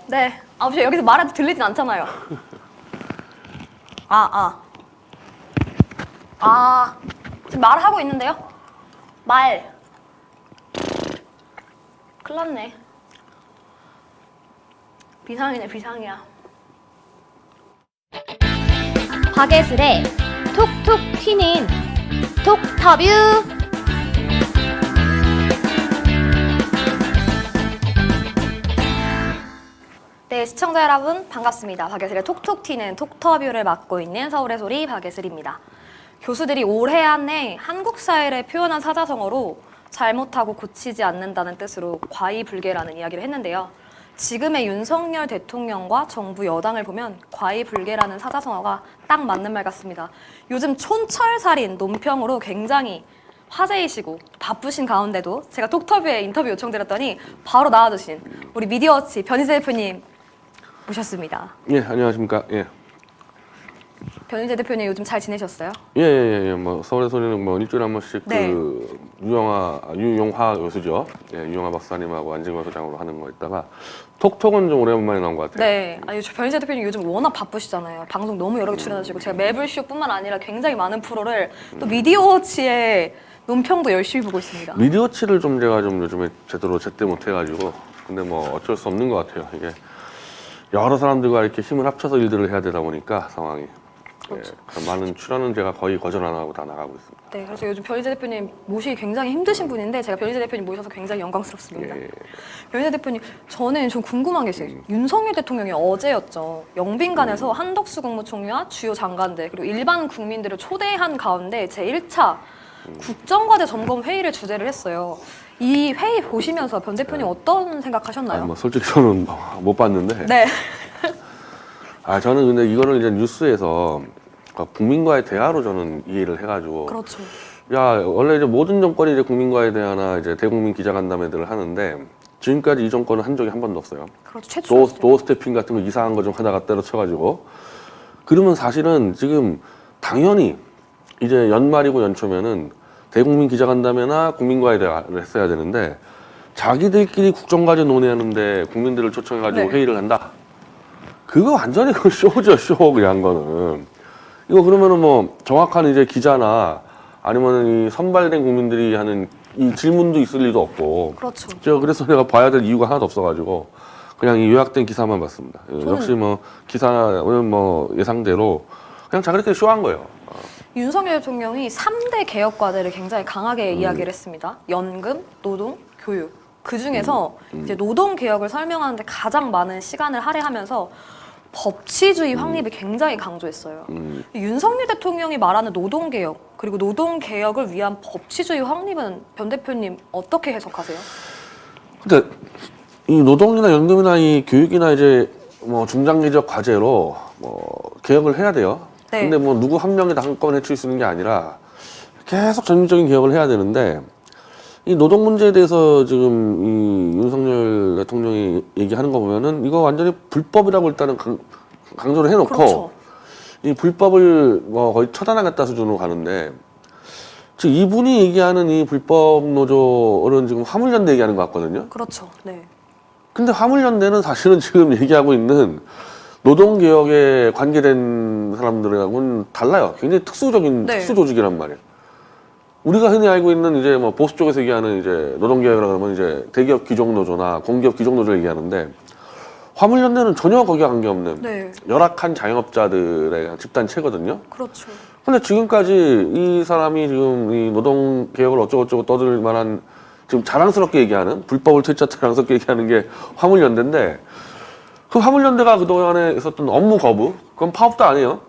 네. 여기서 말해도 들리진 않잖아요. 지금 말하고 있는데요? 큰일 났네. 비상이네, 비상이야. 박예슬의 톡톡 튀는 톡터뷰. 네, 시청자 여러분 반갑습니다. 박예슬의 톡톡 튀는 톡터뷰를 맡고 있는 서울의 소리 박예슬입니다. 교수들이 올해 안에 한국 사회를 표현한 사자성어로 잘못하고 고치지 않는다는 뜻으로 과이불개라는 이야기를 했는데요. 지금의 윤석열 대통령과 정부 여당을 보면 과이불개라는 사자성어가 딱 맞는 말 같습니다. 요즘 촌철살인 논평으로 굉장히 화제이시고 바쁘신 가운데도 제가 톡터뷰에 인터뷰 요청드렸더니 바로 나와주신 우리 미디어워치 변희재 대표님 모셨습니다. 예, 안녕하십니까. 예. 변희재 대표님 요즘 잘 지내셨어요? 예. 뭐 서울의 소리는 뭐 일주일에 한 번씩 네. 그 유용화 교수죠. 예, 유용화 박사님하고 안진걸 소장으로 하는 거 있다가 톡톡은 좀 오랜만에 나온 것 같아요. 네. 변희재 대표님 요즘 워낙 바쁘시잖아요. 방송 너무 여러 개 출연하시고 제가 매블쇼뿐만 아니라 굉장히 많은 프로를 또 미디어워치의 논평도 열심히 보고 있습니다. 미디어치를 좀 제가 좀 요즘에 제때 못 해가지고 근데 뭐 어쩔 수 없는 것 같아요. 이게 여러 사람들과 이렇게 힘을 합쳐서 일들을 해야 되다 보니까 상황이. 그렇죠. 예, 많은 출연은 제가 거의 거절 안 하고 다 나가고 있습니다. 네, 그래서 요즘 변희재 대표님 모시기 굉장히 힘드신 분인데 제가 변희재 대표님 모셔서 굉장히 영광스럽습니다. 예. 변희재 대표님, 저는 좀 궁금한 게 있어요. 윤석열 대통령이 어제였죠. 영빈관에서 한덕수 국무총리와 주요 장관들 그리고 일반 국민들을 초대한 가운데 제1차 국정과제 점검 회의를 주재를 했어요. 이 회의 보시면서 변 대표님 어떤 생각하셨나요? 뭐 솔직히 저는 못 봤는데. 네. 저는 근데 이거를 이제 뉴스에서 국민과의 대화로 저는 이해를 해가지고. 그렇죠. 야, 원래 이제 모든 정권이 이제 국민과의 대화나 이제 대국민 기자간담회들을 하는데 지금까지 이 정권은 한 적이 한 번도 없어요. 그렇죠. 최초. 도어스태핑 같은 거 이상한 거 좀 하다가 때려쳐가지고. 그러면 사실은 지금 당연히 이제 연말이고 연초면은 대국민 기자간담회나 국민과의 대화를 했어야 되는데 자기들끼리 국정과제 논의하는데 국민들을 초청해가지고 네. 회의를 한다? 그거 완전히 그 쇼죠, 쇼, 그냥 거는. 이거 그러면은 뭐 정확한 이제 기자나 아니면은 이 선발된 국민들이 하는 이 질문도 있을 리도 없고. 그렇죠. 제가 그래서 내가 봐야 될 이유가 하나도 없어가지고 그냥 이 요약된 기사만 봤습니다. 역시 뭐 기사는 뭐 예상대로 그냥 자기들끼리 쇼한 거예요. 윤석열 대통령이 3대 개혁 과제를 굉장히 강하게 이야기를 했습니다. 연금, 노동, 교육. 그 중에서 이제 노동 개혁을 설명하는데 가장 많은 시간을 할애하면서 법치주의 확립을 굉장히 강조했어요. 윤석열 대통령이 말하는 노동 개혁 그리고 노동 개혁을 위한 법치주의 확립은 변 대표님 어떻게 해석하세요? 근데 이 노동이나 연금이나 이 교육이나 이제 뭐 중장기적 과제로 뭐 개혁을 해야 돼요. 네. 근데 뭐 누구 한 명이 다 한꺼번에 해칠 수 있는 게 아니라 계속 전면적인 개혁을 해야 되는데 이 노동 문제에 대해서 지금 이 윤석열 대통령이 얘기하는 거 보면은 이거 완전히 불법이라고 일단은 강조를 해놓고 그렇죠. 이 불법을 뭐 거의 처단하겠다 수준으로 가는데 즉 이분이 얘기하는 이 불법 노조는 지금 화물연대 얘기하는 것 같거든요. 그렇죠. 네. 근데 화물연대는 사실은 지금 얘기하고 있는 노동개혁에 관계된 사람들하고는 달라요. 굉장히 특수적인 네. 특수 조직이란 말이에요. 우리가 흔히 알고 있는 이제 뭐 보수 쪽에서 얘기하는 이제 노동개혁이라고 하면 이제 대기업 귀족노조나 공기업 귀족노조를 얘기하는데 화물연대는 전혀 거기와 관계없는 네. 열악한 자영업자들의 집단체거든요. 그렇죠. 근데 지금까지 이 사람이 지금 이 노동개혁을 어쩌고저쩌고 떠들 만한 지금 자랑스럽게 얘기하는 불법을 퇴짜 자랑스럽게 얘기하는 게 화물연대인데 그 화물연대가 그동안에 있었던 업무 거부 그건 파업도 아니에요.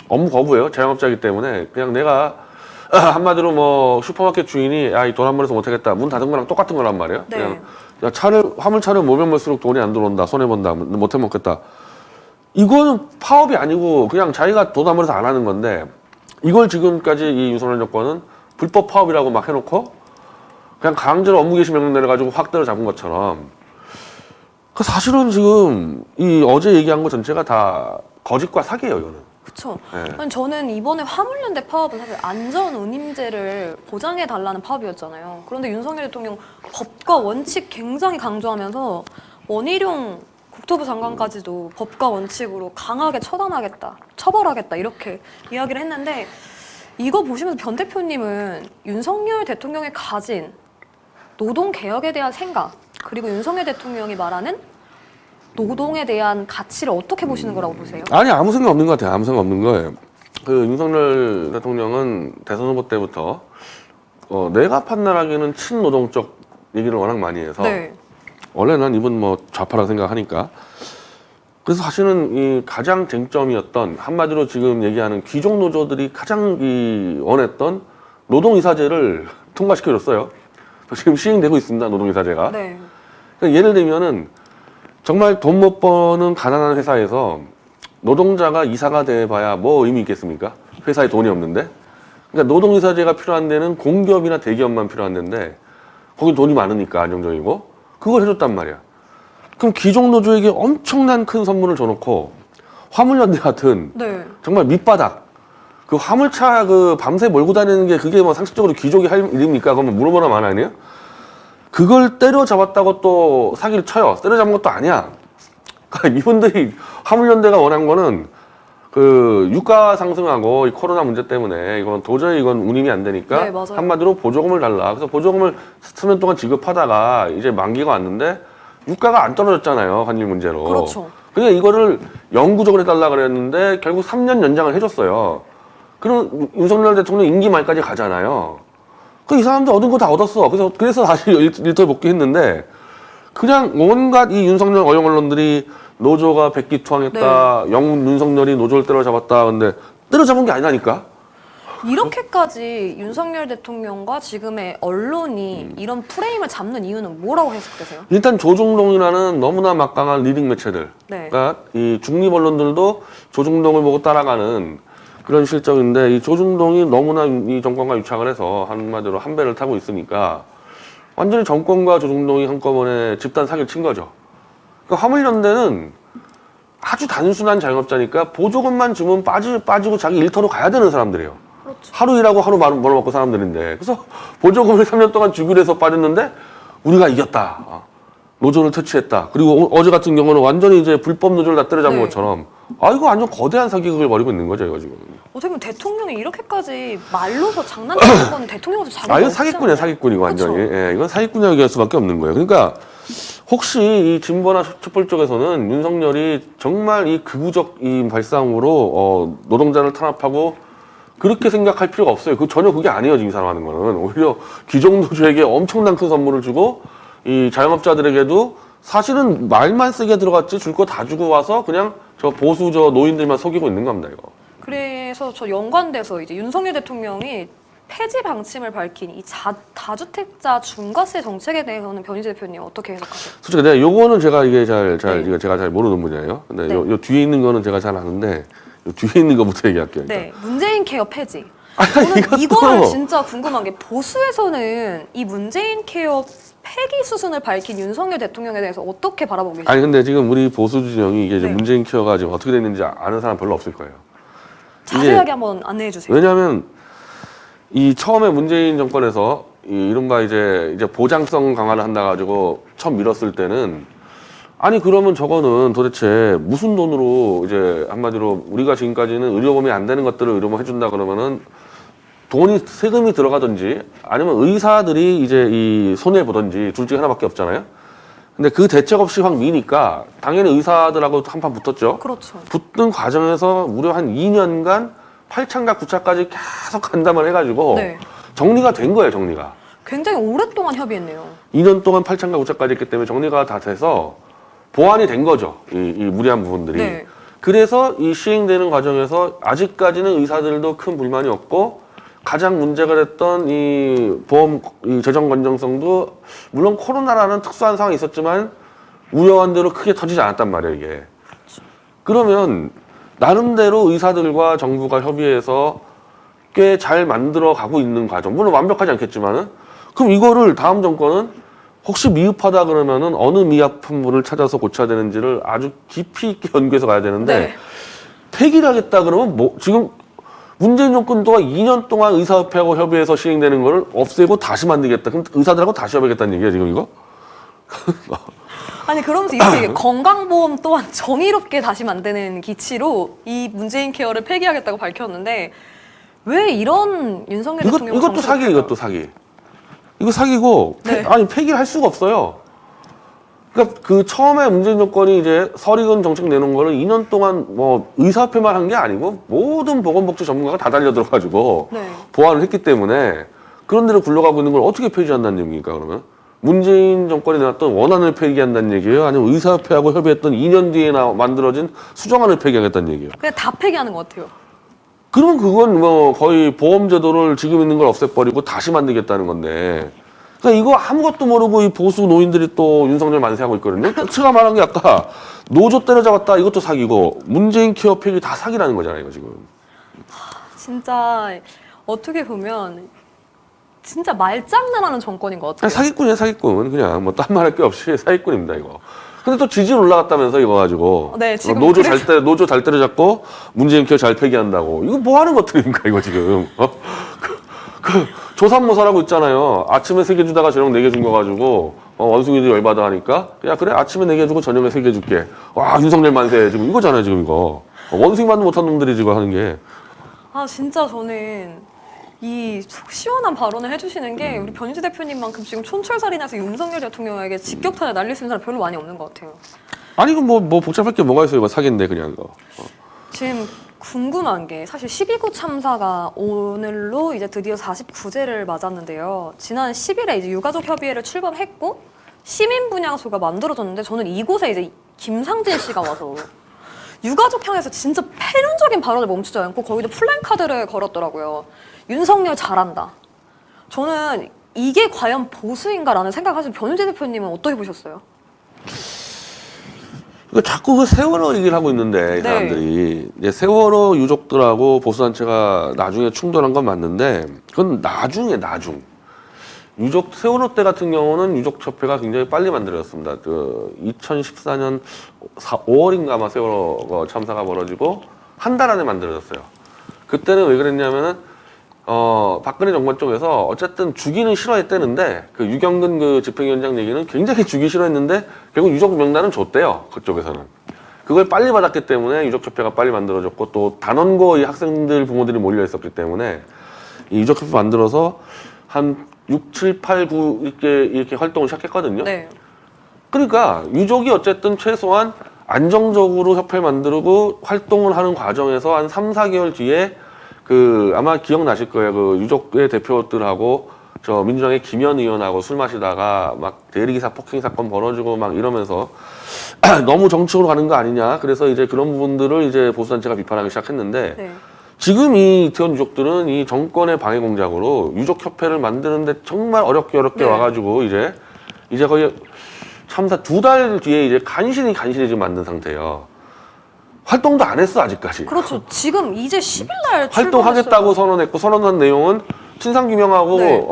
업무 거부예요. 자영업자이기 때문에 그냥 내가 한마디로 뭐 슈퍼마켓 주인이 야, 이 돈 한 번에서 못하겠다. 문 닫은 거랑 똑같은 거란 말이에요. 네. 그냥 야, 화물차를 몰면 몰수록 돈이 안 들어온다. 손해본다. 못해 먹겠다. 이거는 파업이 아니고 그냥 자기가 돈 한 번에서 안 하는 건데 이걸 지금까지 이 윤석열 정권은 불법 파업이라고 막 해놓고 그냥 강제로 업무 개시 명령 내려가지고 확 때려잡은 것처럼 그 사실은 지금 이 어제 얘기한 거 전체가 다 거짓과 사기예요, 이거는. 그렇죠. 네. 아니, 저는 이번에 화물연대 파업은 사실 안전운임제를 보장해달라는 파업이었잖아요. 그런데 윤석열 대통령 법과 원칙 굉장히 강조하면서 원희룡 국토부 장관까지도 법과 원칙으로 강하게 처단하겠다, 처벌하겠다 이렇게 이야기를 했는데 이거 보시면서 변 대표님은 윤석열 대통령이 가진 노동개혁에 대한 생각 그리고 윤석열 대통령이 말하는 노동에 대한 가치를 어떻게 보시는 거라고 보세요? 아니 아무 생각 없는 것 같아요. 아무 생각 없는 거예요. 그 윤석열 대통령은 대선 후보 때부터 내가 판단하기에는 친노동적 얘기를 워낙 많이 해서 네. 원래 난 이분 뭐 좌파라고 생각하니까 그래서 사실은 이 가장 쟁점이었던 한마디로 지금 얘기하는 귀족 노조들이 가장 원했던 노동이사제를 통과시켜줬어요. 지금 시행되고 있습니다. 노동이사제가. 네. 그러니까 예를 들면은 정말 돈 못 버는 가난한 회사에서 노동자가 이사가 돼봐야 뭐 의미 있겠습니까? 회사에 돈이 없는데. 그러니까 노동이사제가 필요한 데는 공기업이나 대기업만 필요한 데인데 거기 돈이 많으니까 안정적이고 그걸 해줬단 말이야. 그럼 귀족 노조에게 엄청난 큰 선물을 줘놓고 화물연대 같은 네. 정말 밑바닥 그 화물차 그 밤새 몰고 다니는 게 그게 뭐 상식적으로 귀족이 할 일입니까? 그러면 물어보나 마나 아니에요? 그걸 때려잡았다고 또 사기를 쳐요. 때려잡은 것도 아니야. 그러니까 이분들이 화물연대가 원한 거는 그 유가 상승하고 이 코로나 문제 때문에 이건 도저히 이건 운임이 안 되니까 네, 맞아요. 한마디로 보조금을 달라. 그래서 보조금을 수년 동안 지급하다가 이제 만기가 왔는데 유가가 안 떨어졌잖아요. 환율 문제로. 그렇죠. 그러니까 이거를 영구적으로 해달라 그랬는데 결국 3년 연장을 해줬어요. 그럼 윤석열 대통령 임기 말까지 가잖아요. 그 이 사람들 얻은 거 다 얻었어. 그래서 다시 일터에 복귀했는데 그냥 온갖 이 윤석열 어용 언론들이 노조가 백기투항했다. 윤석열이 노조를 때려잡았다. 근데 때려잡은 게 아니라니까. 이렇게까지 윤석열 대통령과 지금의 언론이 이런 프레임을 잡는 이유는 뭐라고 해석되세요? 일단 조중동이라는 너무나 막강한 리딩 매체들. 네. 그러니까 이 중립 언론들도 조중동을 보고 따라가는 그런 실정인데 이 조중동이 너무나 이 정권과 유착을 해서 한마디로 한 배를 타고 있으니까 완전히 정권과 조중동이 한꺼번에 집단 사기를 친 거죠. 그러니까 화물연대는 아주 단순한 자영업자니까 보조금만 주면 빠지고 자기 일터로 가야 되는 사람들이에요. 그렇죠. 하루 일하고 하루 벌어먹고 사람들인데 그래서 보조금을 3년 동안 주기로 해서 빠졌는데 우리가 이겼다. 노조를 퇴치했다. 그리고 어제 같은 경우는 완전히 이제 불법 노조를 다 때려잡은 네. 것처럼 이거 완전 거대한 사기극을 벌이고 있는 거죠, 이거 지금. 어떻게 보면 대통령이 이렇게까지 말로서 장난치는 건 대통령한테 잘못 이건 사기꾼이야, 사기꾼이고 완전히. 그쵸? 예, 이건 사기꾼이라고 얘기할 수밖에 없는 거예요. 그러니까 혹시 이 진보나 촛불 쪽에서는 윤석열이 정말 이 극우적 이 발상으로 노동자를 탄압하고 그렇게 생각할 필요가 없어요. 전혀 그게 아니에요, 지금 이 사람 하는 거는. 오히려 귀족 노조에게 엄청난 큰 선물을 주고 이 자영업자들에게도 사실은 말만 세게 들어갔지 줄 거 다 주고 와서 그냥 저 보수 노인들만 속이고 있는 겁니다, 이거. 그래서 저 연관돼서 이제 윤석열 대통령이 폐지 방침을 밝힌 이 다주택자 중과세 정책에 대해서는 변희재 대표님 어떻게 해석하세요? 솔직히 내가 요거는 제가 이게 네. 이거 제가 잘 모르는 분야예요. 근데 네. 요 뒤에 있는 거는 제가 잘 아는데 요 뒤에 있는 거부터 얘기할게요. 일단. 네, 문재인 케어 폐지. 아니, 저는 이것도- 이거를 진짜 궁금한 게 보수에서는 이 문재인 케어 폐기 수순을 밝힌 윤석열 대통령에 대해서 어떻게 바라보고 계세요? 아니 근데 지금 우리 보수 진영이 이게 이제 네. 문재인 케어가 지금 어떻게 됐는지 아는 사람 별로 없을 거예요. 자세하게 한번 안내해 주세요. 왜냐하면 이 처음에 문재인 정권에서 이 이른바 이제 보장성 강화를 한다 가지고 처음 밀었을 때는 아니 그러면 저거는 도대체 무슨 돈으로 이제 한마디로 우리가 지금까지는 의료보험이 안 되는 것들을 의료보험 해준다 그러면은 돈이 세금이 들어가든지 아니면 의사들이 이제 이 손해 보든지 둘 중에 하나밖에 없잖아요. 근데 그 대책 없이 확 미니까 당연히 의사들하고 한판 붙었죠. 그렇죠. 붙는 과정에서 무려 한 2년간 8차인가 9차까지 계속 간담을 해가지고 네. 정리가 된 거예요, 정리가. 굉장히 오랫동안 협의했네요. 2년 동안 8차인가 9차까지 했기 때문에 정리가 다 돼서 보완이 된 거죠. 이 무리한 부분들이. 네. 그래서 이 시행되는 과정에서 아직까지는 의사들도 큰 불만이 없고 가장 문제가 됐던 이 보험 이 재정 건정성도 물론 코로나라는 특수한 상황이 있었지만 우려한 대로 크게 터지지 않았단 말이에요, 이게. 그러면 나름대로 의사들과 정부가 협의해서 꽤 잘 만들어 가고 있는 과정. 물론 완벽하지 않겠지만은 그럼 이거를 다음 정권은 혹시 미흡하다 그러면은 어느 미흡한 부분을 찾아서 고쳐야 되는지를 아주 깊이 있게 연구해서 가야 되는데 네. 폐기를 하겠다 그러면 뭐 지금 문재인 정권 동안 2년 동안 의사협회하고 협의해서 시행되는 거를 없애고 다시 만들겠다. 그럼 의사들하고 다시 협의하겠다는 얘기야 지금 이거? 아니 그러면서 이렇게 건강보험 또한 정의롭게 다시 만드는 기치로 이 문재인 케어를 폐기하겠다고 밝혔는데 왜 이런 윤석열 대통령 이것도 사기, 이것도 사기. 이거 사기고 네. 아니 폐기를 할 수가 없어요. 그러니까 그 처음에 문재인 정권이 이제 설익은 정책 내놓은 거를 2년 동안 뭐 의사협회만 한 게 아니고 모든 보건복지 전문가가 다 달려들어가지고 네. 보완을 했기 때문에 그런 데로 굴러가고 있는 걸 어떻게 폐지한다는 얘기입니까 그러면? 문재인 정권이 내놨던 원안을 폐기한다는 얘기예요? 아니면 의사협회하고 협의했던 2년 뒤에 만들어진 수정안을 폐기하겠다는 얘기예요? 그냥 다 폐기하는 것 같아요. 그러면 그건 뭐 거의 보험제도를 지금 있는 걸 없애버리고 다시 만들겠다는 건데. 그러니까 이거 아무것도 모르고 이 보수 노인들이 또 윤석열 만세하고 있거든요. 제가 말한 게 아까 노조 때려잡았다 이것도 사기고 문재인 케어 폐기 다 사기라는 거잖아요, 이거 지금. 진짜 어떻게 보면 진짜 말장난하는 정권인 것 같아요. 사기꾼이에요, 사기꾼. 그냥 뭐 딴 말할 게 없이 사기꾼입니다, 이거. 근데 또 지지율 올라갔다면서 이거 가지고. 네, 지금 노조 잘 때려잡고 문재인 케어 잘 폐기한다고. 이거 뭐 하는 것들입니까, 이거 지금. 조삼모사라고 있잖아요. 아침에 3개 주다가 저녁 4개 준 거 가지고 원숭이도 열받아 하니까 야 그래 아침에 4개 주고 저녁에 3개 줄게. 와 윤석열 만세 지금 이거잖아요 지금 이거. 원숭이만도 못한 놈들이 지금 하는 게. 아 진짜 저는 이 속 시원한 발언을 해주시는 게 우리 변희재 대표님만큼 지금 촌철살인해서 윤석열 대통령에게 직격탄을 날릴 수 있는 사람 별로 많이 없는 것 같아요. 아니 이거 뭐 복잡할 게 뭐가 있어요 이거 사기인데 그냥 이거. 지금 궁금한 게 사실 12구 참사가 오늘로 이제 드디어 49제를 맞았는데요. 지난 10일에 이제 유가족 협의회를 출범했고 시민 분향소가 만들어졌는데 저는 이곳에 이제 김상진 씨가 와서 유가족 향해서 진짜 패륜적인 발언을 멈추지 않고 거기도 플랜카드를 걸었더라고요. 윤석열 잘한다. 저는 이게 과연 보수인가라는 생각하시는 변희재 대표님은 어떻게 보셨어요? 그러니까 자꾸 그 세월호 얘기를 하고 있는데 이 사람들이 이제 세월호 유족들하고 보수단체가 나중에 충돌한 건 맞는데 그건 나중 유족 세월호 때 같은 경우는 유족협회가 굉장히 빨리 만들어졌습니다. 그 2014년 5월인가 아마 세월호 참사가 벌어지고 한 달 안에 만들어졌어요. 그때는 왜 그랬냐면은 박근혜 정권 쪽에서 어쨌든 주기는 싫어했대는데 그 유경근 그 집행위원장 얘기는 굉장히 주기 싫어했는데 결국 유족 명단은 줬대요. 그쪽에서는. 그걸 빨리 받았기 때문에 유족협회가 빨리 만들어졌고 또 단원고 이 학생들 부모들이 몰려 있었기 때문에 이 유족협회 만들어서 한 6, 7, 8, 9 이렇게 활동을 시작했거든요. 네. 그러니까 유족이 어쨌든 최소한 안정적으로 협회 만들고 활동을 하는 과정에서 한 3, 4개월 뒤에 그 아마 기억나실 거예요. 그 유족의 대표들하고 저 민주당의 김현 의원하고 술 마시다가 막 대리기사 폭행 사건 벌어지고 막 이러면서 너무 정치적으로 가는 거 아니냐. 그래서 이제 그런 부분들을 이제 보수단체가 비판하기 시작했는데 네. 지금 이 이태원 유족들은 이 정권의 방해 공작으로 유족협회를 만드는데 정말 어렵게 네. 와가지고 이제 거의 참사 2달 뒤에 이제 간신히 지금 만든 상태예요. 활동도 안 했어 아직까지. 그렇죠. 지금 이제 10일날 활동하겠다고 선언했고 선언한 내용은 진상규명하고 네.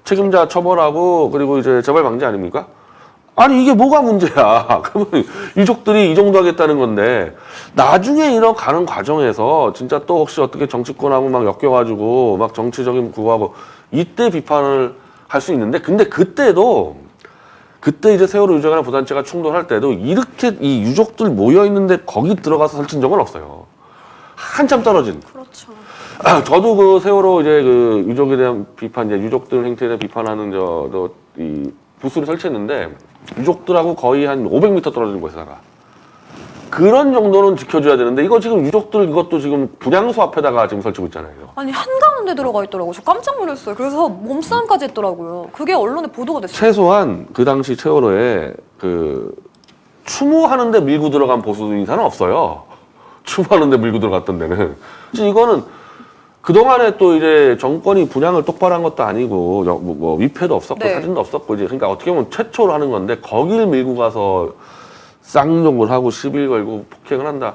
책임자 처벌하고 그리고 이제 재발 방지 아닙니까? 아니 이게 뭐가 문제야? 그러면 유족들이 이 정도 하겠다는 건데 나중에 이런 가는 과정에서 진짜 또 혹시 어떻게 정치권하고 막 엮여가지고 막 정치적인 구호하고 이때 비판을 할 수 있는데 근데 그때 이제 세월호 유족이나 보단체가 충돌할 때도 이렇게 이 유족들 모여 있는데 거기 들어가서 설친 적은 없어요. 한참 떨어진. 그렇죠. 저도 그 세월호 이제 그 유족에 대한 비판, 이제 유족들 행태에 대한 비판하는 이 부스를 설치했는데 유족들하고 거의 한 500m 떨어진 곳에다가 그런 정도는 지켜줘야 되는데 이거 지금 유족들 이것도 지금 분향소 앞에다가 지금 설치고 있잖아요. 아니 한가운데 들어가 있더라고요. 저 깜짝 놀랐어요. 그래서 몸싸움까지 했더라고요. 그게 언론에 보도가 됐어요. 최소한 그 당시 세월호에 그 추모하는데 밀고 들어간 보수 인사는 없어요. 추모하는데 밀고 들어갔던 데는. 이거는 그동안에 또 이제 정권이 분양을 똑바로 한 것도 아니고 뭐 위패도 없었고 네. 사진도 없었고 이제 그러니까 어떻게 보면 최초로 하는 건데 거길 밀고 가서 쌍욕을 하고 시비 걸고 폭행을 한다.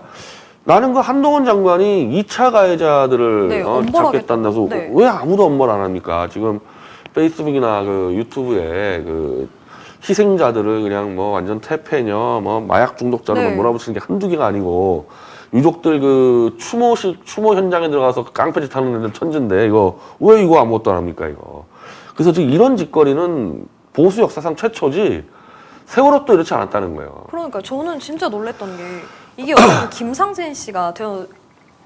나는 그 한동훈 장관이 2차 가해자들을 네, 잡겠다는 데서 네. 왜 아무도 엄벌 안 합니까? 지금 페이스북이나 그 유튜브에 그 희생자들을 그냥 뭐 완전 태폐녀, 뭐 마약 중독자로 네. 몰아붙이는 게 한두 개가 아니고 유족들 그 추모 현장에 들어가서 깡패짓 하는 애들 천진데 이거 왜 이거 아무것도 안 합니까 이거. 그래서 지금 이런 짓거리는 보수 역사상 최초지 세월호 도 이렇지 않았다는 거예요. 그러니까 저는 진짜 놀랬던 게 이게 어떤 김상진 씨가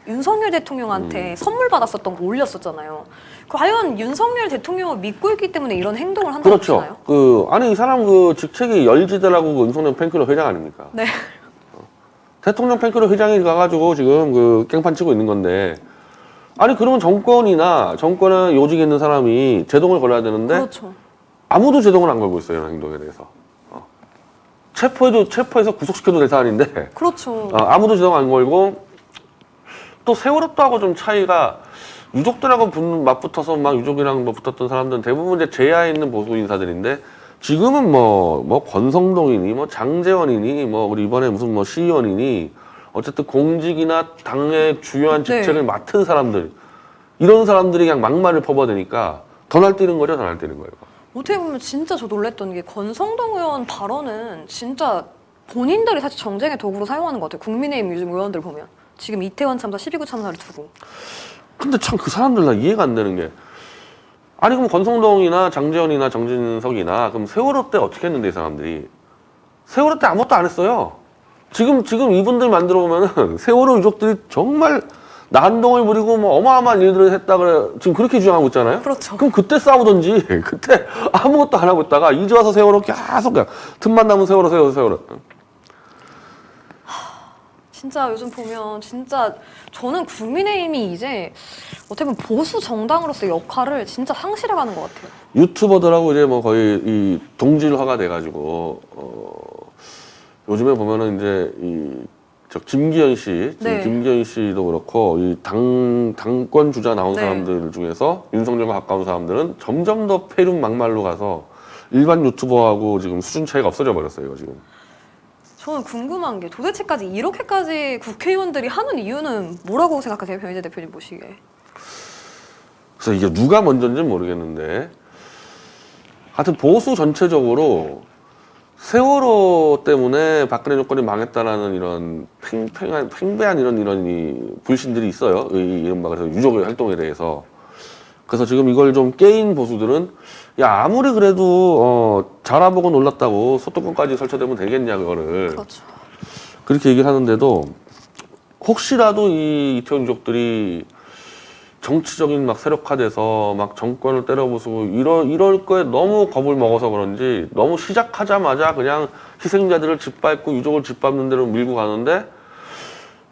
윤석열 대통령한테 선물 받았었던 거 올렸었잖아요. 과연 윤석열 대통령을 믿고 있기 때문에 이런 행동을 한다고 보시나요? 그렇죠. 아니 이 사람 직책이 열지대라고 윤석열 팬클럽 회장 아닙니까? 네. 대통령 팬클럽 회장이 가가지고 지금 깽판 치고 있는 건데 아니 그러면 정권에 요직에 있는 사람이 제동을 걸어야 되는데 그렇죠. 아무도 제동을 안 걸고 있어요. 이런 행동에 대해서. 체포해서 구속시켜도 될 사안인데 그렇죠. 아무도 제동 안 걸고 또 세월호 하고 좀 차이가 유족들하고 맞붙어서 막 유족이랑 붙었던 사람들은 대부분 이제 제야에 있는 보수 인사들인데 지금은 뭐 권성동이니 뭐 장제원이니 뭐 우리 이번에 무슨 뭐 시의원이니 어쨌든 공직이나 당의 주요한 직책을 맡은 사람들 이런 사람들이 그냥 막말을 퍼버대니까 더 날뛰는 거죠, 더 날뛰는 거예요. 어떻게 보면 진짜 저 놀랬던 게 권성동 의원 발언은 진짜 본인들이 사실 정쟁의 도구로 사용하는 것 같아요. 국민의힘 요즘 의원들 보면 지금 이태원 참사, 12구 참사를 두고. 근데 참 그 사람들 나 이해가 안 되는 게 아니 그럼 권성동이나 장제원이나 정진석이나 그럼 세월호 때 어떻게 했는데 이 사람들이 세월호 때 아무것도 안 했어요. 지금 이분들 만들어 보면은 세월호 유족들이 정말 난동을 부리고 뭐 어마어마한 일들을 했다 그래 지금 그렇게 주장하고 있잖아요. 그렇죠. 그럼 그때 싸우던지 그때 아무것도 안 하고 있다가 이제 와서 세월호 계속 그냥 틈만 나면 세월호. 진짜 요즘 보면 진짜 저는 국민의힘이 이제 어떻게 보면 보수 정당으로서의 역할을 진짜 상실해가는 것 같아요. 유튜버들하고 이제 뭐 거의 이 동질화가 돼가지고 요즘에 보면은 이제 저 김기현 씨, 네. 김기현 씨도 그렇고 이 당권 주자 나온 네. 사람들 중에서 윤석열과 가까운 사람들은 점점 더 폐륜 막말로 가서 일반 유튜버하고 지금 수준 차이가 없어져 버렸어요 지금. 저는 궁금한 게 도대체까지 이렇게까지 국회의원들이 하는 이유는 뭐라고 생각하세요? 변희재 대표님 보시기에. 그래서 이게 누가 먼저인지는 모르겠는데 하여튼 보수 전체적으로 세월호 때문에 박근혜 정권이 망했다라는 이런 팽배한 이런 이 불신들이 있어요. 이른바 그래서 유족의 활동에 대해서. 그래서 지금 이걸 좀 깨인 보수들은 야 아무리 그래도 자라보고 놀랐다고 소뚜껑까지 설쳐대면 되겠냐 그거를. 그렇죠. 그렇게 얘기를 하는데도 혹시라도 이 이태원 유족들이 정치적인 막 세력화돼서 막 정권을 때려부수고 이럴 거에 너무 겁을 먹어서 그런지 너무 시작하자마자 그냥 희생자들을 짓밟고 유족을 짓밟는 대로 밀고 가는데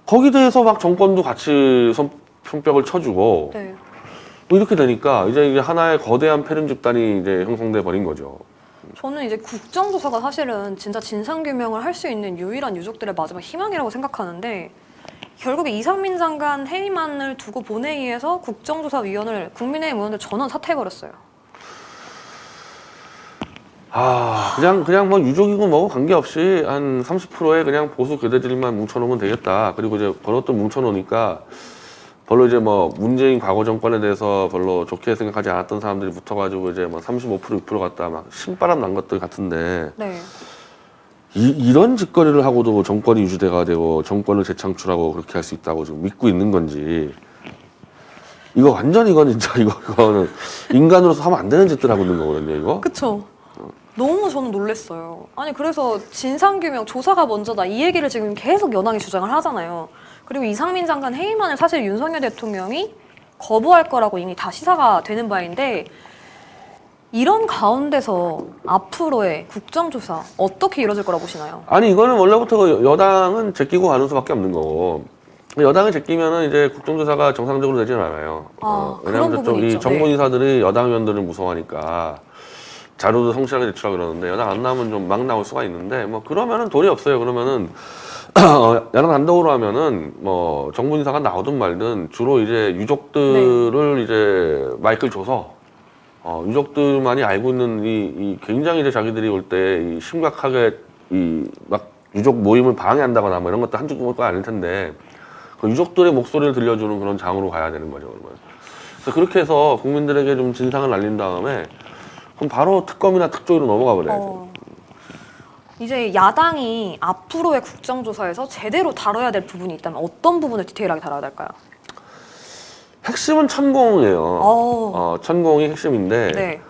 거기에 대해서 막 정권도 같이 손뼉을 쳐주고 네. 뭐 이렇게 되니까 이제 하나의 거대한 패륜 집단이 이제 형성돼 버린 거죠. 저는 이제 국정조사가 사실은 진짜 진상규명을 할 수 있는 유일한 유족들의 마지막 희망이라고 생각하는데 결국에 이상민 장관 해임안을 두고 본회의에서 국정조사위원을 국민의힘 의원들 전원 사퇴해버렸어요. 그냥 뭐 유족이고 뭐고 관계없이 한 30%의 그냥 보수 교대들만 뭉쳐놓으면 되겠다. 그리고 이제 그것도 뭉쳐놓으니까 별로 이제 뭐 문재인 과거 정권에 대해서 별로 좋게 생각하지 않았던 사람들이 붙어가지고 이제 뭐 35% 6% 갔다 막 신바람 난 것들 같은데 네. 이런 짓거리를 하고도 정권이 유지돼가 되고 정권을 재창출하고 그렇게 할 수 있다고 지금 믿고 있는 건지 이거 완전 이건 진짜 이거는 인간으로서 하면 안 되는 짓들 하고 있는 거거든요 이거. 그쵸. 너무 저는 놀랬어요. 아니 그래서 진상규명 조사가 먼저다 이 얘기를 지금 계속 여당이 주장을 하잖아요. 그리고 이상민 장관 해임안을 사실 윤석열 대통령이 거부할 거라고 이미 다 시사가 되는 바인데 이런 가운데서 앞으로의 국정조사 어떻게 이루어질 거라고 보시나요? 아니 이거는 원래부터 여당은 제끼고 가는 수밖에 없는 거고 여당을 제끼면은 이제 국정조사가 정상적으로 되지는 않아요. 왜냐하면 그런 부분이 이 있죠. 정부 네. 인사들이 여당 의원들을 무서워하니까 자료도 성실하게 제출하고 그러는데 여당 안 나오면 좀 막 나올 수가 있는데 뭐 그러면은 도리 없어요. 그러면은 야당 단독으로 하면은 뭐 정부 인사가 나오든 말든 주로 이제 유족들을 이제 마이크를 줘서 유족들만이 알고 있는 이 굉장히 이제 자기들이 올 때 심각하게 막 유족 모임을 방해한다거나 뭐 이런 것도 한두 번가 아닐 텐데 그 유족들의 목소리를 들려주는 그런 장으로 가야 되는 거죠. 그러면. 그래서 그렇게 해서 국민들에게 좀 진상을 알린 다음에 그럼 바로 특검이나 특조위로 넘어가 버려야죠. 이제 야당이 앞으로의 국정조사에서 제대로 다뤄야 될 부분이 있다면 어떤 부분을 디테일하게 다뤄야 될까요? 핵심은 천공이에요. 천공이 핵심인데 네.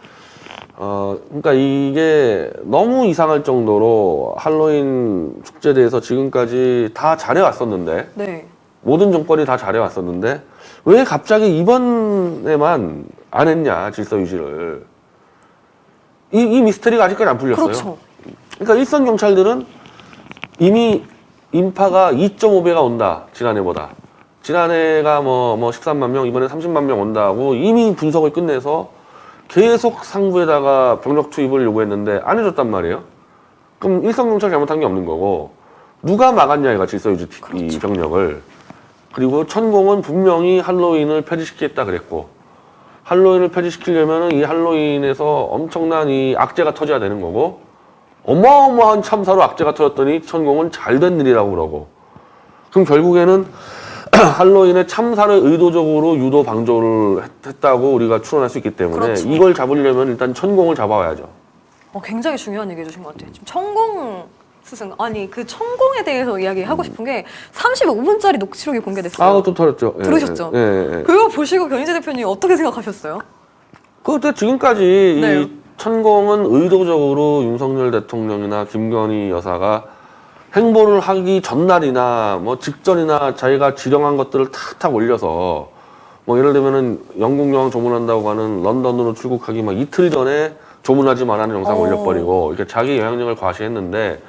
그러니까 이게 너무 이상할 정도로 할로윈 축제에 대해서 지금까지 다 잘해왔었는데, 네. 모든 정권이 다 잘해왔었는데, 왜 갑자기 이번에만 안 했냐, 질서 유지를. 이 미스터리가 아직까지 안 풀렸어요. 그렇죠. 그러니까 일선 경찰들은 이미 인파가 2.5배가 온다, 지난해보다. 지난해가 뭐 13만 명, 이번에 30만 명 온다고 이미 분석을 끝내서 계속 상부에다가 병력 투입을 요구했는데 안 해줬단 말이에요. 그럼 일선 경찰 잘못한 게 없는 거고, 누가 막았냐, 이가 질서유지 이 병력을. 그리고 천공은 분명히 할로윈을 폐지시키겠다 그랬고, 할로윈을 폐지시키려면 이 할로윈에서 엄청난 이 악재가 터져야 되는 거고, 어마어마한 참사로 악재가 터졌더니 천공은 잘된 일이라고 그러고, 그럼 결국에는 할로윈의 참사를 의도적으로 유도 방조를 했다고 우리가 추론할 수 있기 때문에 그렇죠. 이걸 잡으려면 일단 천공을 잡아와야죠. 굉장히 중요한 얘기 해주신 것 같아요. 지금 천공 스승, 아니 그 천공에 대해서 이야기하고 싶은 게 35분짜리 녹취록이 공개됐어요. 또 털었죠. 들으셨죠? 예. 그거 보시고 변희재 대표님 어떻게 생각하셨어요? 그때 지금까지 네. 이 천공은 의도적으로 윤석열 대통령이나 김건희 여사가 행보를 하기 전날이나 뭐 직전이나 자기가 지령한 것들을 탁탁 올려서, 뭐 예를 들면은 영국 여왕 조문한다고 하는 런던으로 출국하기 막 이틀 전에 조문하지 말라는 영상 올려버리고 이렇게 자기 영향력을 과시했는데,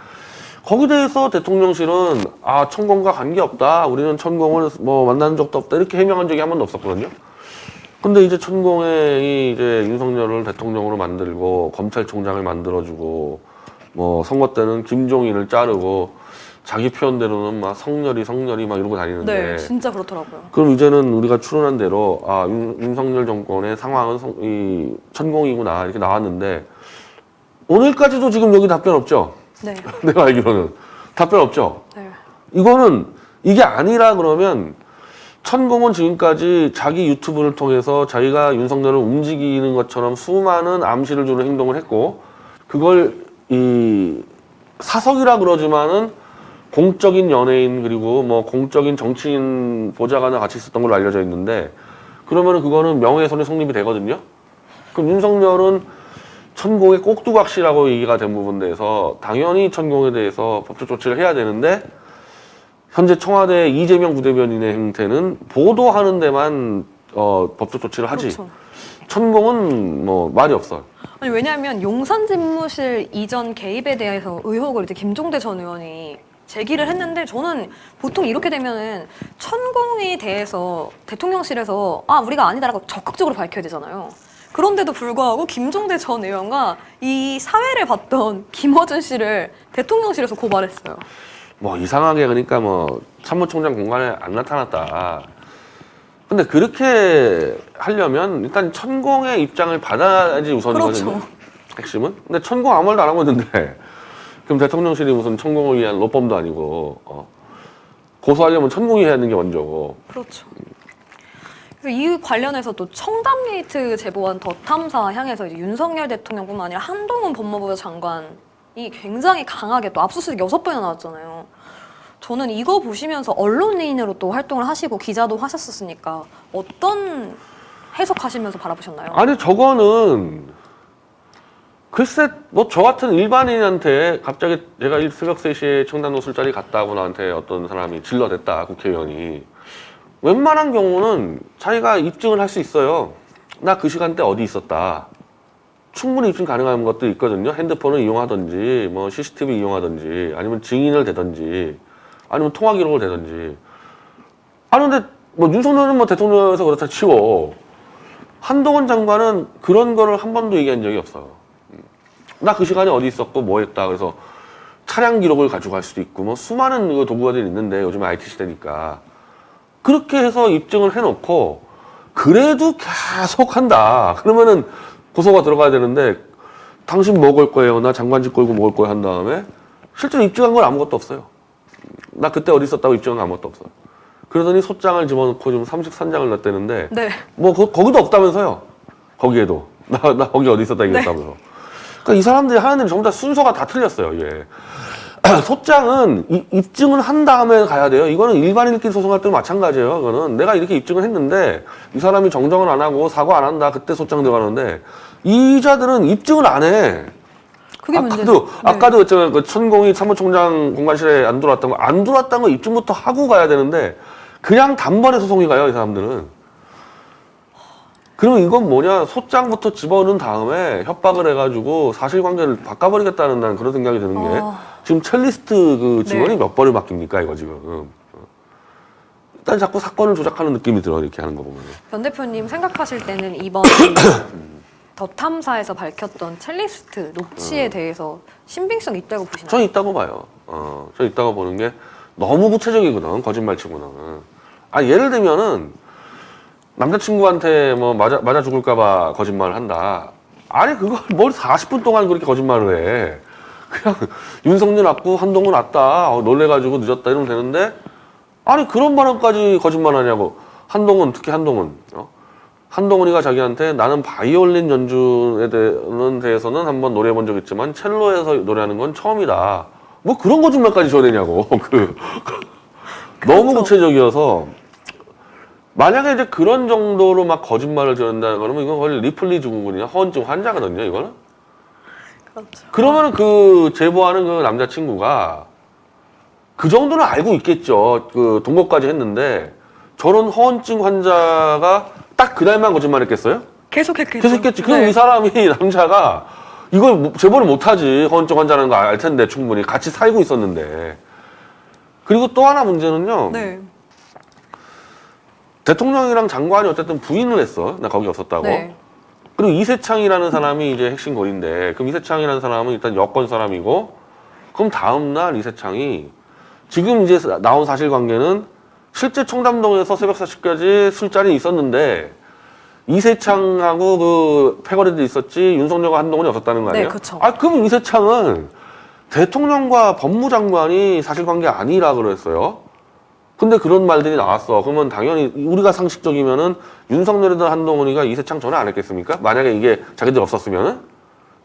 거기에 대해서 대통령실은 천공과 관계없다, 우리는 천공을 뭐 만난 적도 없다, 이렇게 해명한 적이 한 번도 없었거든요. 근데 이제 천공이 이제 윤석열을 대통령으로 만들고 검찰총장을 만들어주고, 뭐 선거 때는 김종인을 자르고 자기 표현대로는 막 성렬이 막 이러고 다니는데, 네, 진짜 그렇더라고요. 그럼 이제는 우리가 추론한 대로 윤석열 정권의 상황은 이 천공이구나 이렇게 나왔는데, 오늘까지도 지금 여기 답변 없죠? 네. 내가 알기로는 답변 없죠? 네. 이거는 이게 아니라 그러면 천공은 지금까지 자기 유튜브를 통해서 자기가 윤석열을 움직이는 것처럼 수많은 암시를 주는 행동을 했고, 그걸 이 사석이라 그러지만은 공적인 연예인 그리고 뭐 공적인 정치인 보좌관과 같이 있었던 걸로 알려져 있는데, 그러면은 그거는 명예훼손이 성립이 되거든요. 그럼 윤석열은 천공의 꼭두각시라고 얘기가 된 부분에서 당연히 천공에 대해서 법적 조치를 해야 되는데, 현재 청와대 이재명 부대변인의 행태는 보도하는 데만 법적 조치를 하지, 그렇죠. 천공은 뭐 말이 없어요. 아니 왜냐하면 용산 집무실 이전 개입에 대해서 의혹을 이제 김종대 전 의원이 제기를 했는데, 저는 보통 이렇게 되면은 천공에 대해서 대통령실에서 우리가 아니다라고 적극적으로 밝혀야 되잖아요. 그런데도 불구하고 김종대 전 의원과 이 사회를 봤던 김어준 씨를 대통령실에서 고발했어요. 뭐 이상하게 그러니까 뭐 참모총장 공간에 안 나타났다. 근데 그렇게 하려면 일단 천공의 입장을 받아야지 우선이거든요. 그렇죠. 핵심은. 근데 천공 아무 말도 안 하고 있는데 그럼 대통령실이 무슨 천공을 위한 로펌도 아니고 고소하려면 천공이 해야 하는 게 먼저고. 그렇죠. 그래서 이 관련해서 또 청담 게이트 제보한 더 탐사 향해서 이제 윤석열 대통령뿐만 아니라 한동훈 법무부 장관이 굉장히 강하게 또 압수수색 6번이나 나왔잖아요. 저는 이거 보시면서 언론인으로 또 활동을 하시고 기자도 하셨었으니까 어떤 해석하시면서 바라보셨나요? 아니 저거는 글쎄 뭐 저 같은 일반인한테 갑자기 제가 새벽 3시에 청담로 술자리 갔다 하고 나한테 어떤 사람이 질러댔다, 국회의원이. 웬만한 경우는 자기가 입증을 할 수 있어요. 나 그 시간대 어디 있었다. 충분히 입증 가능한 것도 있거든요. 핸드폰을 이용하든지 뭐 CCTV 이용하든지 아니면 증인을 대든지 아니면 통화 기록을 대든지. 근데 뭐 윤석열은 뭐 대통령에서 그렇다 치고 한동훈 장관은 그런 거를 한 번도 얘기한 적이 없어요. 나 그 시간에 어디 있었고 뭐 했다. 그래서 차량 기록을 가지고 갈 수도 있고 뭐 수많은 도구들이 있는데 요즘에 IT 시대니까 그렇게 해서 입증을 해놓고 그래도 계속 한다. 그러면은 고소가 들어가야 되는데 당신 먹을 거예요. 나 장관직 걸고 먹을 거예요 한 다음에 실제로 입증한 건 아무것도 없어요. 나 그때 어디 있었다고 입증한 건 아무것도 없어요. 그러더니 소장을 집어넣고 지금 33장을 넣었다는데 네. 뭐 거기도 없다면서요. 거기에도 나 거기 어디 있었다 얘기했다면서. 그러니까 이 사람들이 하는 일이 전부 다 순서가 다 틀렸어요. 예. 소장은 입증을 한 다음에 가야 돼요. 이거는 일반인끼리 소송할 때도 마찬가지예요. 이거는 내가 이렇게 입증을 했는데 이 사람이 정정을 안 하고 사과 안 한다. 그때 소장 들어가는데 이자들은 입증을 안 해. 그게 문제죠. 아까도 했잖아요. 그 천공이 사무총장 공관실에 안 들어왔던 거, 안 들어왔다는 거 입증부터 하고 가야 되는데 그냥 단번에 소송이 가요, 이 사람들은. 그러면 이건 뭐냐? 소장부터 집어넣은 다음에 협박을 해가지고 사실관계를 바꿔버리겠다는 난 그런 생각이 드는 게 지금 첼리스트 그 직원이 몇 번을 바뀝니까, 이거 지금. 일단 자꾸 사건을 조작하는 느낌이 들어, 이렇게 하는 거 보면. 변 대표님 생각하실 때는 이번 더 탐사에서 밝혔던 첼리스트 녹취에 대해서 신빙성 있다고 보시나요? 저는 있다고 봐요. 저는 있다고 보는 게 너무 구체적이거든, 거짓말치고는. 예를 들면은 남자친구한테 뭐 맞아 죽을까봐 거짓말을 한다. 아니, 그걸 뭘 40분 동안 그렇게 거짓말을 해. 그냥 윤석열 왔고 한동훈 왔다. 놀래가지고 늦었다 이러면 되는데, 아니, 그런 발언까지 거짓말 하냐고. 한동훈, 특히 한동훈. 한동훈이가 자기한테 나는 바이올린 연주에 대해서는 한번 노래해본 적 있지만 첼로에서 노래하는 건 처음이다. 뭐 그런 거짓말까지 줘야되냐고. 너무 구체적이어서 만약에 이제 그런 정도로 막 거짓말을 저런다는 거면 이건 거의 리플리 증후군이나 허언증 환자거든요, 이거는. 그렇죠. 그러면은 그 제보하는 그 남자친구가 그 정도는 알고 있겠죠. 그 동거까지 했는데 저런 허언증 환자가 딱 그날만 거짓말했겠어요? 계속했겠죠. 계속했지. 그럼 이 사람이 남자가 이걸 제보를 못하지. 허언증 환자라는 거 알 텐데 충분히 같이 살고 있었는데. 그리고 또 하나 문제는요. 네. 대통령이랑 장관이 어쨌든 부인을 했어. 나 거기 없었다고. 네. 그리고 이세창이라는 사람이 이제 핵심 고리인데, 그럼 이세창이라는 사람은 일단 여권 사람이고, 그럼 다음날 이세창이 지금 이제 나온 사실관계는 실제 청담동에서 새벽 4시까지 술자리에 있었는데 이세창하고 그 패거리도 있었지 윤석열과 한동훈이 없었다는 거 아니에요? 네, 그쵸. 그럼 이세창은 대통령과 법무장관이 사실관계 아니라 그랬어요. 근데 그런 말들이 나왔어. 그러면 당연히 우리가 상식적이면은 윤석열이든 한동훈이가 이세창 전화 안 했겠습니까? 만약에 이게 자기들 없었으면은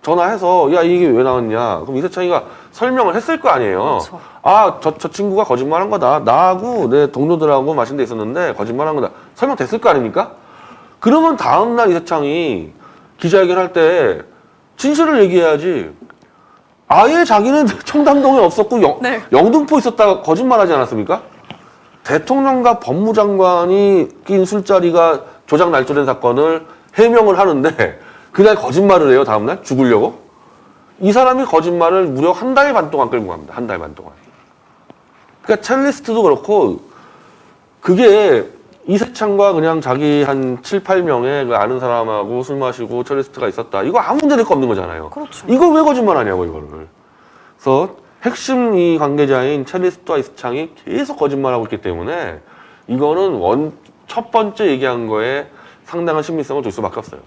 전화해서 야 이게 왜 나왔냐? 그럼 이세창이가 설명을 했을 거 아니에요. 그렇죠. 저 친구가 거짓말한 거다. 나하고 내 동료들하고 마신 데 있었는데 거짓말한 거다. 설명됐을 거 아닙니까? 그러면 다음날 이세창이 기자회견할 때 진실을 얘기해야지. 아예 자기는 청담동에 없었고 네. 영등포 있었다가 거짓말하지 않았습니까? 대통령과 법무장관이 낀 술자리가 조작 날조된 사건을 해명을 하는데 그날 거짓말을 해요. 다음날 죽으려고. 이 사람이 거짓말을 무려 한 달 반 동안 끌고 갑니다. 한 달 반 동안. 그러니까 첼리스트도 그렇고 그게 이세창과 그냥 자기 한 7, 8명의 그 아는 사람하고 술 마시고 첼리스트가 있었다. 이거 아무 문제 될 거 없는 거잖아요. 그렇죠. 이걸 왜 거짓말하냐고 이거를. 그래서 핵심 이 관계자인 첼리스트와 이세창이 계속 거짓말하고 있기 때문에 이거는 첫 번째 얘기한 거에 상당한 신빙성을 줄 수밖에 없어요.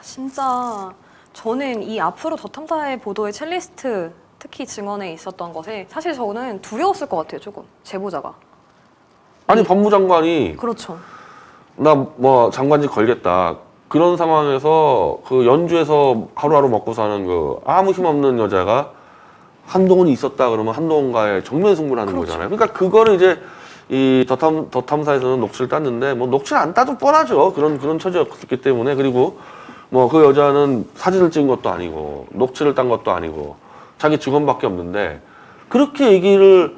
진짜 저는 이 앞으로 더 탐사의 보도의 첼리스트 특히 증언에 있었던 것에 사실 저는 두려웠을 것 같아요. 조금 제보자가. 아니 법무장관이 그렇죠. 나 뭐 장관직 걸겠다. 그런 상황에서 그 연주에서 하루하루 먹고 사는 그 아무 힘없는 여자가 한동훈이 있었다 그러면 한동훈과의 정면 승부를 하는 거잖아요. 그러니까 그거를 이제 이 더 탐사에서는 녹취를 땄는데 뭐 녹취를 안 따도 뻔하죠. 그런 처지였기 때문에. 그리고 뭐 그 여자는 사진을 찍은 것도 아니고 녹취를 딴 것도 아니고 자기 직원밖에 없는데 그렇게 얘기를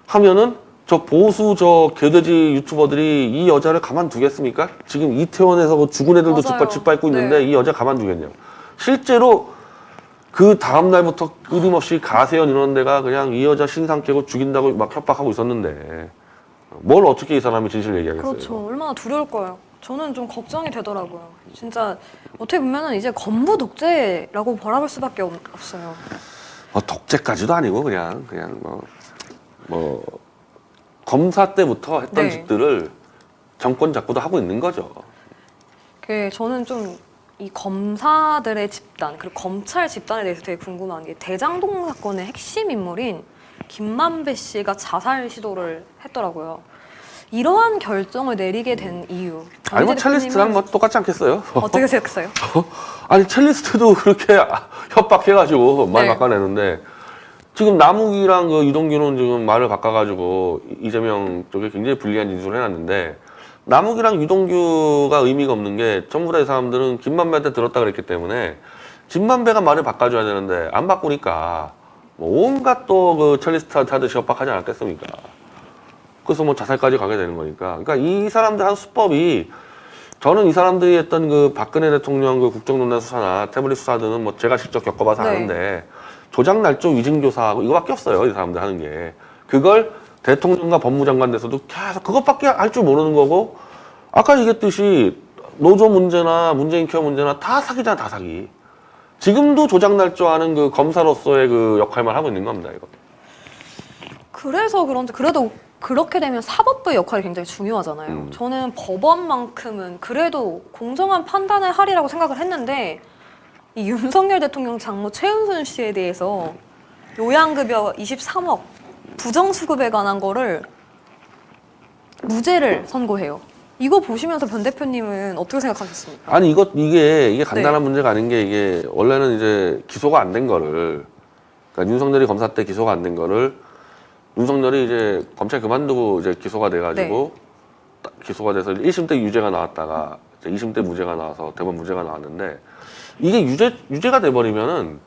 하면은 저 보수 저 개돼지 유튜버들이 이 여자를 가만두겠습니까? 지금 이태원에서 뭐 죽은 애들도 맞아요. 짓밟고 있는데 네. 이 여자 가만두겠냐고. 실제로 그 다음 날부터 끊임없이 가세현 이런 데가 그냥 이 여자 신상 깨고 죽인다고 막 협박하고 있었는데 뭘 어떻게 이 사람이 진실 얘기하겠어요? 그렇죠. 얼마나 두려울 거예요. 저는 좀 걱정이 되더라고요. 진짜 어떻게 보면은 이제 건부 독재라고 바라볼 수밖에 없어요. 독재까지도 아니고 그냥 뭐 검사 때부터 했던 네. 짓들을 정권 잡고도 하고 있는 거죠. 저는 좀 이 검사들의 집단 그리고 검찰 집단에 대해서 되게 궁금한 게 대장동 사건의 핵심 인물인 김만배 씨가 자살 시도를 했더라고요. 이러한 결정을 내리게 된 이유. 아니 뭐 첼리스트랑 뭐 똑같지 않겠어요? 어떻게 생각했어요? 아니 첼리스트도 그렇게 협박해가지고 말 네. 바꿔내는데 지금 남욱이랑 그 유동규는 지금 말을 바꿔가지고 이재명 쪽에 굉장히 불리한 인수를 해놨는데 남욱이랑 유동규가 의미가 없는 게 전부 다 이 사람들은 김만배한테 들었다 그랬기 때문에 김만배가 말을 바꿔줘야 되는데 안 바꾸니까 뭐 온갖 또 그 첼리스트 하듯이 협박하지 않았겠습니까? 그래서 뭐 자살까지 가게 되는 거니까. 그러니까 이 사람들 한 수법이 저는 이 사람들이 했던 그 박근혜 대통령 그 국정농단 수사나 태블릿 수사 등은 뭐 제가 직접 겪어봐서 네. 아는데 조작 날조 위증 조사하고 이거밖에 없어요. 이 사람들 하는 게. 그걸 대통령과 법무장관 돼서도 계속 그것밖에 할 줄 모르는 거고 아까 얘기했듯이 노조 문제나 문재인 케어 문제나 다 사기잖아, 다 사기. 지금도 조작 날조하는 그 검사로서의 그 역할만 하고 있는 겁니다, 이거. 그래서 그런지 그래도 그렇게 되면 사법부의 역할이 굉장히 중요하잖아요. 저는 법원만큼은 그래도 공정한 판단을 하리라고 생각을 했는데 이 윤석열 대통령 장모 최은순 씨에 대해서 요양급여 23억 부정수급에 관한 거를 무죄를 선고해요. 이거 보시면서 변 대표님은 어떻게 생각하셨습니까? 아니 이게 간단한 네. 문제가 아닌 게 이게 원래는 이제 기소가 안 된 거를 그러니까 윤석열이 검사 때 기소가 안 된 거를 윤석열이 이제 검찰 그만두고 이제 기소가 돼가지고 기소가 돼서 1심 때 유죄가 나왔다가 이제 2심 때 무죄가 나와서 대법원 무죄가 나왔는데 이게 유죄가 돼버리면은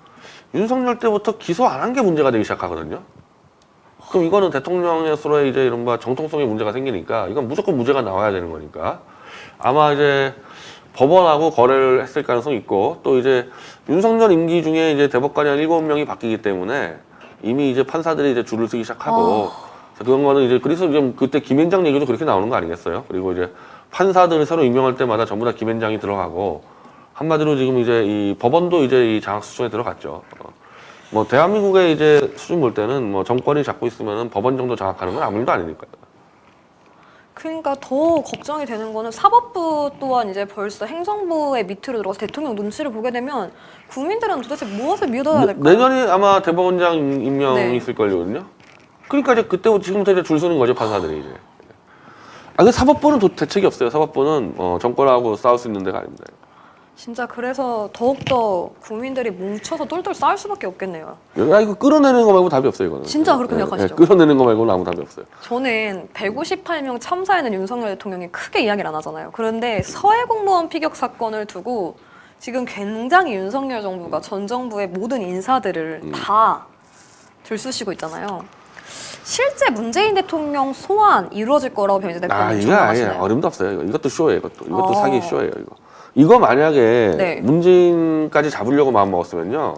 윤석열 때부터 기소 안 한 게 문제가 되기 시작하거든요. 그럼 이거는 대통령으로서의 이제 이른바 정통성에 문제가 생기니까 이건 무조건 무죄가 나와야 되는 거니까 아마 이제 법원하고 거래를 했을 가능성이 있고 또 이제 윤석열 임기 중에 이제 대법관이 한 7명이 바뀌기 때문에 이미 이제 판사들이 이제 줄을 서기 시작하고 그런 거는 이제 그래서 좀 그때 김앤장 얘기도 그렇게 나오는 거 아니겠어요? 그리고 이제 판사들을 새로 임명할 때마다 전부 다 김앤장이 들어가고 한마디로 지금 이제 이 법원도 이제 이 장학수준에 들어갔죠. 뭐 대한민국의 이제 수준 볼 때는 뭐 정권이 잡고 있으면은 법원 정도 장악하는 건 아무 일도 아니니까요. 그러니까 더 걱정이 되는 거는 사법부 또한 이제 벌써 행정부의 밑으로 들어가서 대통령 눈치를 보게 되면 국민들은 도대체 무엇을 믿어야 될까요? 내년에 아마 대법원장 임명이 네. 있을 걸요거든요. 그러니까 이제 그때부터 지금부터 이제 줄 서는 거죠 판사들이 이제. 아, 그 사법부는 대책이 없어요. 사법부는 정권하고 싸울 수 있는 데가 아닙니다. 진짜 그래서 더욱더 국민들이 뭉쳐서 똘똘 싸울 수밖에 없겠네요. 야, 이거 끌어내는 거 말고 답이 없어요, 이거는. 진짜 그렇게 생각하시죠? 끌어내는 거 말고는 아무 답이 없어요. 저는 158명 참사에는 윤석열 대통령이 크게 이야기를 안 하잖아요. 그런데 서해 공무원 피격 사건을 두고 지금 굉장히 윤석열 정부가 전 정부의 모든 인사들을 다 들쑤시고 있잖아요. 실제 문재인 대통령 소환 이루어질 거라고 변희재 대표님 이거 아예 전망하시나요? 어림도 없어요. 이것도 쇼예요, 이것도 아. 사기 쇼예요, 이거. 이거 만약에 네. 문재인까지 잡으려고 마음 먹었으면요.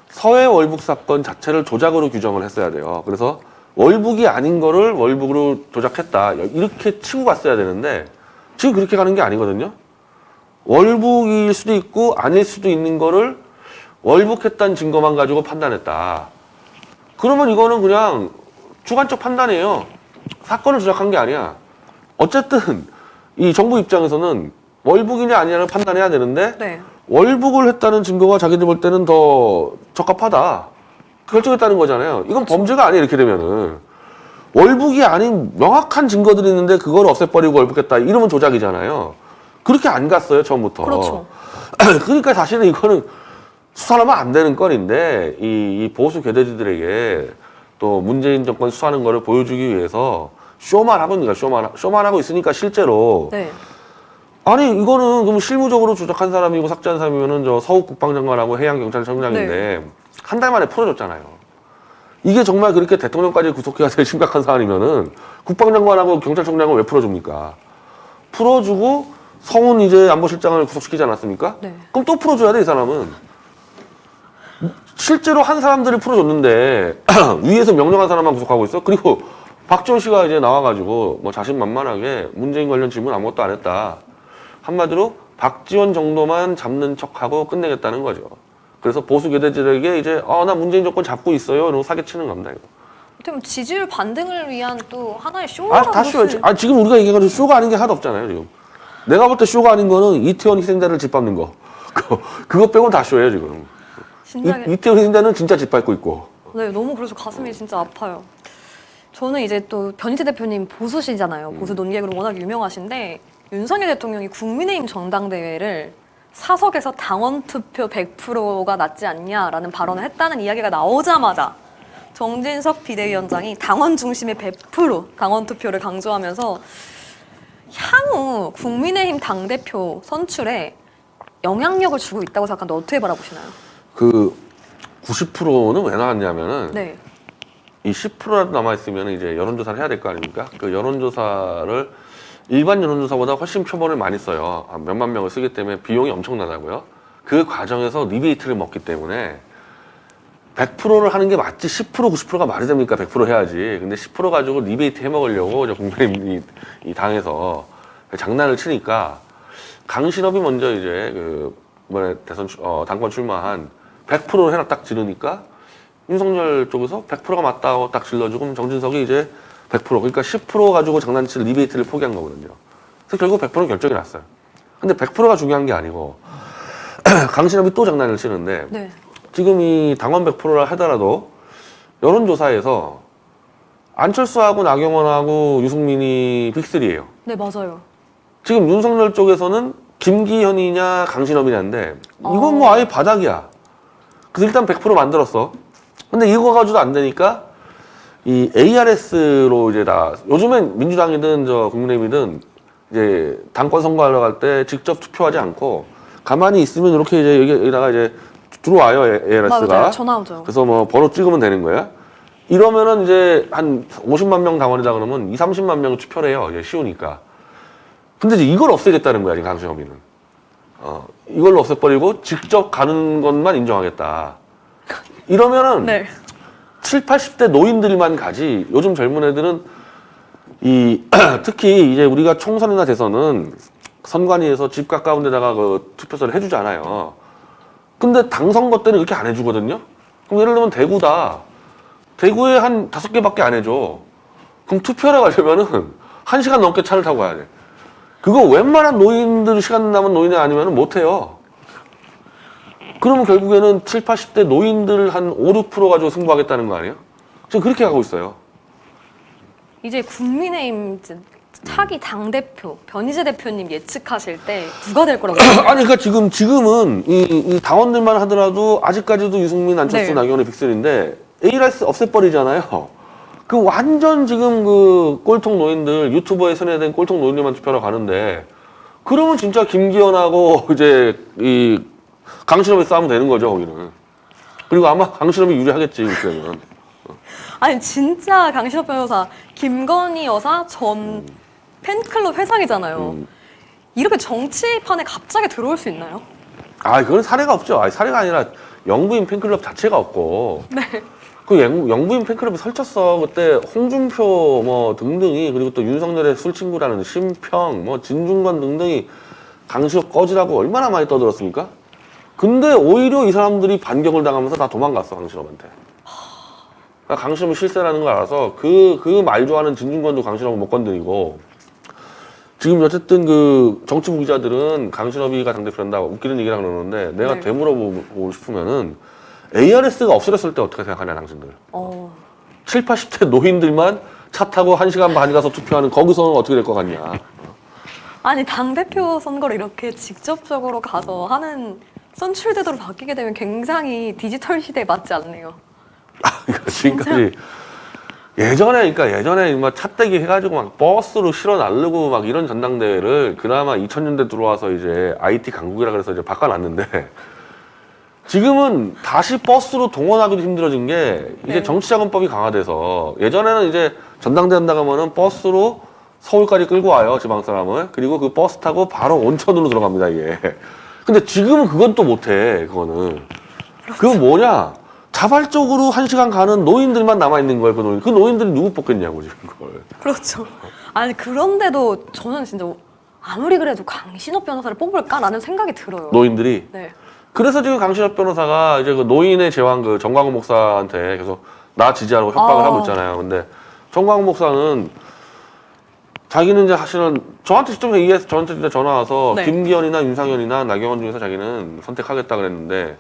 서해 월북 사건 자체를 조작으로 규정을 했어야 돼요. 그래서 월북이 아닌 거를 월북으로 조작했다. 이렇게 치고 갔어야 되는데 지금 그렇게 가는 게 아니거든요. 월북일 수도 있고 아닐 수도 있는 거를 월북했다는 증거만 가지고 판단했다. 그러면 이거는 그냥 주관적 판단이에요. 사건을 조작한 게 아니야. 어쨌든 이 정부 입장에서는 월북이냐 아니냐를 판단해야 되는데 네. 월북을 했다는 증거가 자기들 볼 때는 더 적합하다. 결정했다는 거잖아요. 이건 범죄가 아니에요. 이렇게 되면은. 월북이 아닌 명확한 증거들이 있는데 그걸 없애버리고 월북했다. 이러면 조작이잖아요. 그렇게 안 갔어요. 처음부터. 그렇죠. 그러니까 사실은 이거는 수사하면 안 되는 건인데 이 보수 괴뢰지들에게 또 문재인 정권 수사하는 거를 보여주기 위해서 쇼만 하고 있는 거야. 쇼만 하고 있으니까 실제로 네. 아니 이거는 그럼 실무적으로 조작한 사람이고 삭제한 사람이면은 저 서욱 국방장관하고 해양경찰청장인데 네. 한 달 만에 풀어줬잖아요. 이게 정말 그렇게 대통령까지 구속해야 될 심각한 사안이면은 국방장관하고 경찰청장을 왜 풀어줍니까? 풀어주고 성훈 이제 안보실장을 구속시키지 않았습니까? 네. 그럼 또 풀어줘야 돼 이 사람은. 실제로 한 사람들을 풀어줬는데 위에서 명령한 사람만 구속하고 있어? 그리고 박지원 씨가 이제 나와가지고 뭐 자신만만하게 문재인 관련 질문 아무것도 안 했다. 한마디로 박지원 정도만 잡는 척하고 끝내겠다는 거죠. 그래서 보수 괴뢰들에게 이제 나 문재인 정권 잡고 있어요. 이러고 사기치는 겁니다. 이거. 어떻게 지지율 반등을 위한 또 하나의 쇼라고 다 쇼예요. 지금 우리가 얘기해가지고 쇼가 아닌 게 하나도 없잖아요. 지금. 내가 볼 때 쇼가 아닌 거는 이태원 희생자를 짓밟는 거. 그거 빼고는 다 쇼예요 지금. 진짜 이태원 희생자는 진짜 짓밟고 있고. 네, 너무 그래서 가슴이 진짜 아파요. 저는 이제 또 변희재 대표님 보수시잖아요. 보수 논객으로 워낙 유명하신데 윤석열 대통령이 국민의힘 전당대회를 사석에서 당원 투표 100%가 낫지 않냐라는 발언을 했다는 이야기가 나오자마자 정진석 비대위원장이 당원 중심의 100% 당원 투표를 강조하면서 향후 국민의힘 당대표 선출에 영향력을 주고 있다고 생각하는데 어떻게 바라보시나요? 그 90%는 왜 나왔냐면은 네. 이 10%라도 남아있으면 이제 여론조사를 해야 될 거 아닙니까? 그 여론조사를 일반 여론조사보다 훨씬 표본을 많이 써요. 한 몇만 명을 쓰기 때문에 비용이 엄청나다고요. 그 과정에서 리베이트를 먹기 때문에 100%를 하는 게 맞지 10% 90%가 말이 됩니까? 100% 해야지. 근데 10% 가지고 리베이트 해 먹으려고 이제 국민의힘 이 당에서 장난을 치니까 강신업이 먼저 이제 그 이번에 대선 당권 출마한 100%를 해라 딱 지르니까 윤석열 쪽에서 100%가 맞다고 딱 질러주고 정진석이 이제 100% 그러니까 10% 가지고 장난칠 리베이트를 포기한 거거든요. 그래서 결국 100%는 결정이 났어요. 근데 100%가 중요한 게 아니고 강신업이 또 장난을 치는데 네. 지금 이 당원 100%를 하더라도 여론조사에서 안철수하고 나경원하고 유승민이 빅3예요. 네, 맞아요. 지금 윤석열 쪽에서는 김기현이냐 강신업이냐인데 이건 뭐 아예 바닥이야. 그래서 일단 100% 만들었어. 근데 이거 가지고도 안 되니까 이 ARS로 이제 요즘엔 민주당이든 국민의힘이든 이제 당권 선거하러 갈 때 직접 투표하지 않고 가만히 있으면 이렇게 이제 여기다가 이제 들어와요 ARS가. 맞아요. 전화 오죠. 그래서 뭐 번호 찍으면 되는 거야. 이러면은 이제 한 50만 명 당원이다 그러면 30만 명 투표를 해요. 이제 쉬우니까. 근데 이제 이걸 없애겠다는 거야, 지금 강수협의는. 이걸로 없애버리고 직접 가는 것만 인정하겠다. 이러면은 네. 7, 80대 노인들만 가지 요즘 젊은 애들은 특히 이제 우리가 총선이나 대선은 선관위에서 집 가까운 데다가 그 투표소를 해주잖아요. 근데 당 선거 때는 이렇게 안 해주거든요. 그럼 예를 들면 대구다. 대구에 한 5개밖에 안 해줘. 그럼 투표하러 가려면은 1시간 넘게 차를 타고 가야 돼. 그거 웬만한 노인들 시간 남은 노인이 아니면 못 해요. 그러면 결국에는 7, 80대 노인들 한 5, 6% 가지고 승부하겠다는 거 아니에요? 지금 그렇게 가고 있어요. 이제 국민의힘 차기 당대표, 변희재 대표님 예측하실 때 누가 될 거라고 생각해요? 아니, 그러니까 지금은 이 당원들만 하더라도 아직까지도 유승민, 안철수, 네. 나경원의 빅셀인데 ARS 없애버리잖아요. 그 완전 지금 그 꼴통 노인들, 유튜버에 선회된 꼴통 노인들만 투표하러 가는데 그러면 진짜 김기현하고 이제 이 강신업이 싸우면 되는 거죠, 거기는. 그리고 아마 강신업이 유리하겠지, 그때는. 아니 진짜 강신업 변호사, 김건희 여사 전 팬클럽 회장이잖아요. 이렇게 정치판에 갑자기 들어올 수 있나요? 아, 그건 사례가 없죠. 아니, 사례가 아니라 영부인 팬클럽 자체가 없고. 네. 그 영부인 팬클럽이 설쳤어. 그때 홍준표 뭐 등등이 그리고 또 윤석열의 술친구라는 심평 뭐 진중권 등등이 강신업 꺼지라고 얼마나 많이 떠들었습니까? 근데 오히려 이 사람들이 반격을 당하면서 다 도망갔어, 강신업한테. 그러니까 강신업이 실세라는 걸 알아서 그 말 좋아하는 진중권도 강신업을 못 건드리고 지금 어쨌든 그 정치부 기자들은 강신업이가 당대표한다 웃기는 얘기라 그러는데 내가 네. 되물어보고 싶으면은 ARS가 없어졌을 때 어떻게 생각하냐, 당신들. 7, 80대 노인들만 차 타고 1시간 반 가서 투표하는 거기서는 어떻게 될 것 같냐. 아니 당대표 선거를 이렇게 직접적으로 가서 하는 선출제도로 바뀌게 되면 굉장히 디지털 시대에 맞지 않네요. 그러니까 지금까지 예전에 막 차떼기 해가지고 막 버스로 실어 날르고 막 이런 전당대회를 그나마 2000년대 들어와서 이제 IT 강국이라 그래서 이제 바꿔놨는데 지금은 다시 버스로 동원하기도 힘들어진 게 이제 네. 정치자금법이 강화돼서 예전에는 이제 전당대 한다 하면은 버스로 서울까지 끌고 와요, 지방 사람을. 그리고 그 버스 타고 바로 온천으로 들어갑니다, 이게. 근데 지금은 그건 또 못해, 그거는. 그건 뭐냐? 자발적으로 1시간 가는 노인들만 남아있는 거예요, 그 노인. 그 노인들이 누구 뽑겠냐고, 지금 그걸. 그렇죠. 아니 그런데도 저는 진짜 아무리 그래도 강신업 변호사를 뽑을까라는 생각이 들어요. 노인들이. 네. 그래서 지금 강신업 변호사가 이제 그 노인의 제왕 그 정광훈 목사한테 계속 나 지지하라고 협박을 하고 있잖아요. 근데 정광훈 목사는 자기는 이제 사실은 저한테 직접 얘기해서 저한테 진짜 전화 와서 네. 김기현이나 윤상현이나 나경원 중에서 자기는 선택하겠다 그랬는데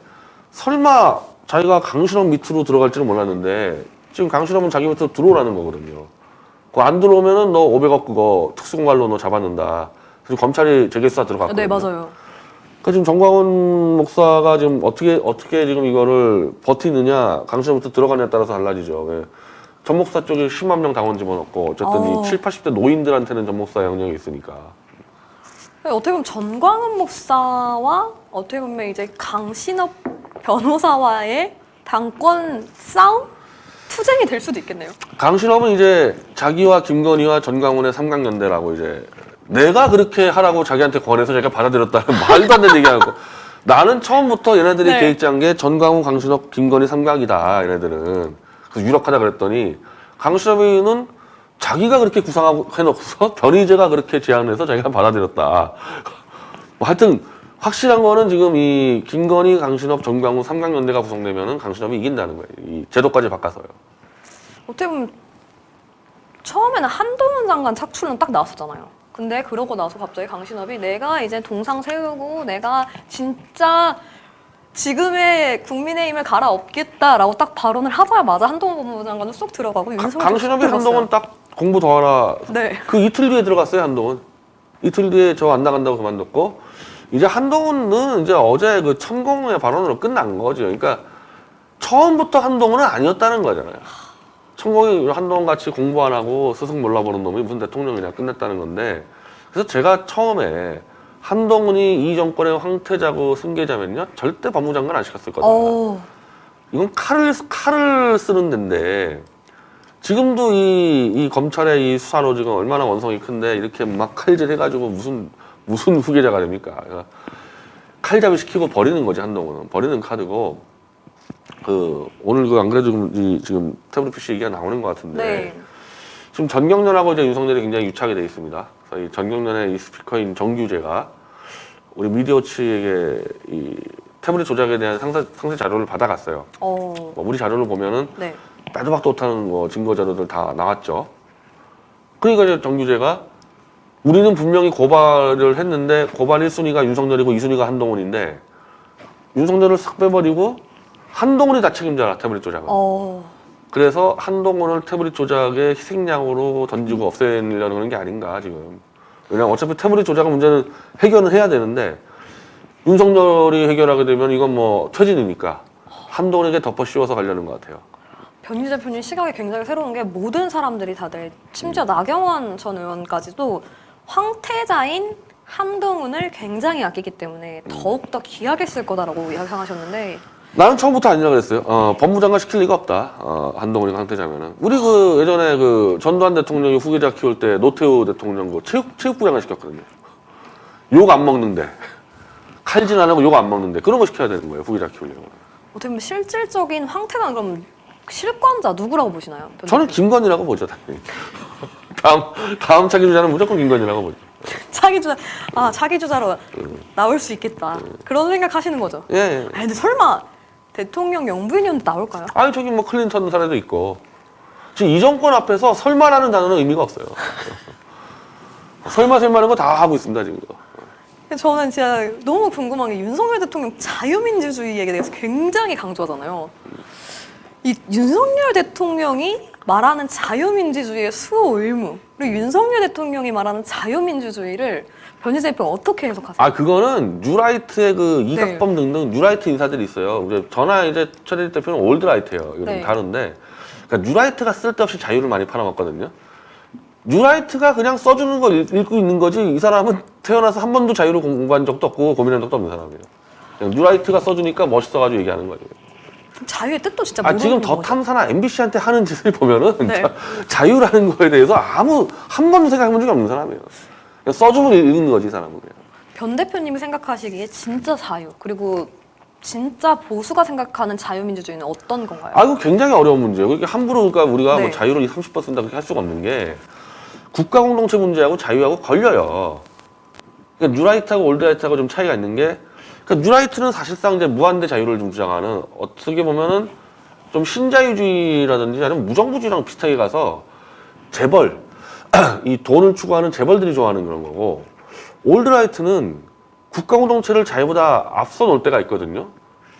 설마 자기가 강신업 밑으로 들어갈지는 몰랐는데 지금 강신업은 자기 밑으로 들어오라는 거거든요. 그거 안 들어오면은 너 500억 그거 특수공갈로 너 잡아낸다. 그래서 검찰이 재계수사 들어갔거든요. 네 맞아요. 그러니까 지금 정광훈 목사가 지금 어떻게 지금 이거를 버티느냐, 강신업부터 들어가냐에 따라서 달라지죠. 전 목사 쪽에 10만 명 당원 집어넣고 어쨌든 이 7, 80대 노인들한테는 전 목사 영향이 있으니까. 어떻게 보면 전광훈 목사와 어떻게 보면 이제 강신업 변호사와의 당권 싸움? 투쟁이 될 수도 있겠네요. 강신업은 이제 자기와 김건희와 전광훈의 삼각연대라고 이제 내가 그렇게 하라고 자기한테 권해서 자기가 받아들였다는 말도 안 되는 얘기하고 나는 처음부터 얘네들이 네. 계획 짠 게 전광훈, 강신업, 김건희 삼각이다 얘네들은. 그래서 유력하다 그랬더니 강신업이는 자기가 그렇게 구상하고 해놓고서 변희재가 그렇게 제안해서 자기가 받아들였다. 뭐 하여튼 확실한 거는 지금 이 김건희, 강신업, 전광훈 삼각연대가 구성되면은 강신업이 이긴다는 거예요. 이 제도까지 바꿔서요. 어떻게 보면 처음에는 한동훈 장관 착출은 딱 나왔었잖아요. 근데 그러고 나서 갑자기 강신업이 내가 이제 동상 세우고 내가 진짜 지금의 국민의힘을 갈아엎겠다라고 딱 발언을 하자마자 한동훈 법무부 장관은 쏙 들어가고 윤석열 강신업이 한동훈 딱 공부 더 하라. 네. 그 이틀 뒤에 들어갔어요, 한동훈. 이틀 뒤에 저 안 나간다고 그만뒀고 이제 한동훈은 이제 어제 그 천공의 발언으로 끝난 거죠. 그러니까 처음부터 한동훈은 아니었다는 거잖아요. 천공이 한동훈 같이 공부 안 하고 스승 몰라보는 놈이 무슨 대통령이냐 끝냈다는 건데 그래서 제가 처음에 한동훈이 이 정권의 황태자고 승계자면요 절대 법무장관 안 시켰을 거다. 이건 칼을 쓰는 데인데 지금도 이 검찰의 이 수사로 지금 얼마나 원성이 큰데 이렇게 막 칼질 해가지고 무슨 후계자가 됩니까? 그러니까 칼잡이 시키고 버리는 거지 한동훈은 버리는 카드고 오늘 안 그래도 지금 태블릿 PC 얘기가 나오는 것 같은데 네. 지금 전경련하고 이제 윤석열이 굉장히 유착이 돼 있습니다. 그래서 이 전경련의 이 스피커인 정규재가 우리 미디어치에게 이 태블릿 조작에 대한 상세 자료를 받아갔어요. 우리 자료를 보면은 네. 빼도 박도 못하는 증거 자료들 다 나왔죠. 그러니까 이제 정규재가 우리는 분명히 고발을 했는데 고발 1순위가 윤석열이고 2순위가 한동훈인데 윤석열을 싹 빼버리고 한동훈이 다 책임져라 태블릿 조작은. 그래서 한동훈을 태블릿 조작의 희생양으로 던지고 없애려는 그런 게 아닌가 지금. 왜냐면 어차피 태블릿 조작의 문제는 해결은 해야 되는데 윤석열이 해결하게 되면 이건 뭐 퇴진이니까 한동훈에게 덮어 씌워서 가려는 것 같아요. 변희재 대표님 시각이 굉장히 새로운 게 모든 사람들이 다들 심지어 나경원 전 의원까지도 황태자인 한동훈을 굉장히 아끼기 때문에 더욱더 귀하게 쓸 거다라고 예상하셨는데 나는 처음부터 아니라 그랬어요. 법무장관 시킬 리가 없다. 한동훈이 황태자면은. 우리 예전에 전두환 대통령이 후계자 키울 때 노태우 대통령 체육부장관 시켰거든요. 욕 안 먹는데. 칼질 안 하고 욕 안 먹는데. 그런 거 시켜야 되는 거예요. 후계자 키우려면. 어떻게 보면 실질적인 황태자는 그럼 실권자 누구라고 보시나요? 저는 김건희라고 보죠, 당연히. 다음 차기 주자는 무조건 김건희라고 보죠. 차기 주자로 나올 수 있겠다. 그런 생각하시는 거죠? 예. 근데 설마 대통령 영부인이었는데 나올까요? 아니, 저기 뭐 클린턴 사례도 있고. 지금 이 정권 앞에서 설마라는 단어는 의미가 없어요. 설마라는 거 다 하고 있습니다, 지금. 저는 진짜 너무 궁금한 게 윤석열 대통령 자유민주주의에 대해서 굉장히 강조하잖아요. 이 윤석열 대통령이 말하는 자유민주주의의 수호 의무 그리고 윤석열 대통령이 말하는 자유민주주의를 변희재 대표 어떻게 해석하세요? 그거는 뉴라이트의 이각범 등등 뉴라이트 인사들이 있어요. 이제 최대립 대표는 올드라이트예요. 이거 좀 다른데, 그러니까 뉴라이트가 쓸데없이 자유를 많이 팔아먹거든요. 뉴라이트가 그냥 써주는 거 읽고 있는 거지 이 사람은 태어나서 한 번도 자유를 공부한 적도 없고 고민한 적도 없는 사람이에요. 그냥 뉴라이트가 써주니까 멋있어가지고 얘기하는 거예요. 자유의 뜻도 진짜 모르는 지금 거죠. 더 탐사나 MBC한테 하는 짓을 보면은 네. 자유라는 거에 대해서 한 번도 생각해본 적이 없는 사람이에요. 그냥 써주면 읽는 거지 이 사람은 그냥. 변 대표님이 생각하시기에 진짜 자유 그리고 진짜 보수가 생각하는 자유민주주의는 어떤 건가요? 이거 굉장히 어려운 문제예요. 그러니까 함부로 우리가 네. 뭐 자유를 30% 쓴다 그렇게 할 수가 없는 게 국가 공동체 문제하고 자유하고 걸려요. 그러니까 뉴라이트하고 올드라이트하고 좀 차이가 있는 게, 그러니까 뉴라이트는 사실상 이제 무한대 자유를 좀 주장하는, 어떻게 보면은 좀 신자유주의라든지 아니면 무정부주의랑 비슷하게 가서 재벌, 이 돈을 추구하는 재벌들이 좋아하는 그런 거고, 올드라이트는 국가 공동체를 자유보다 앞서 놓을 때가 있거든요.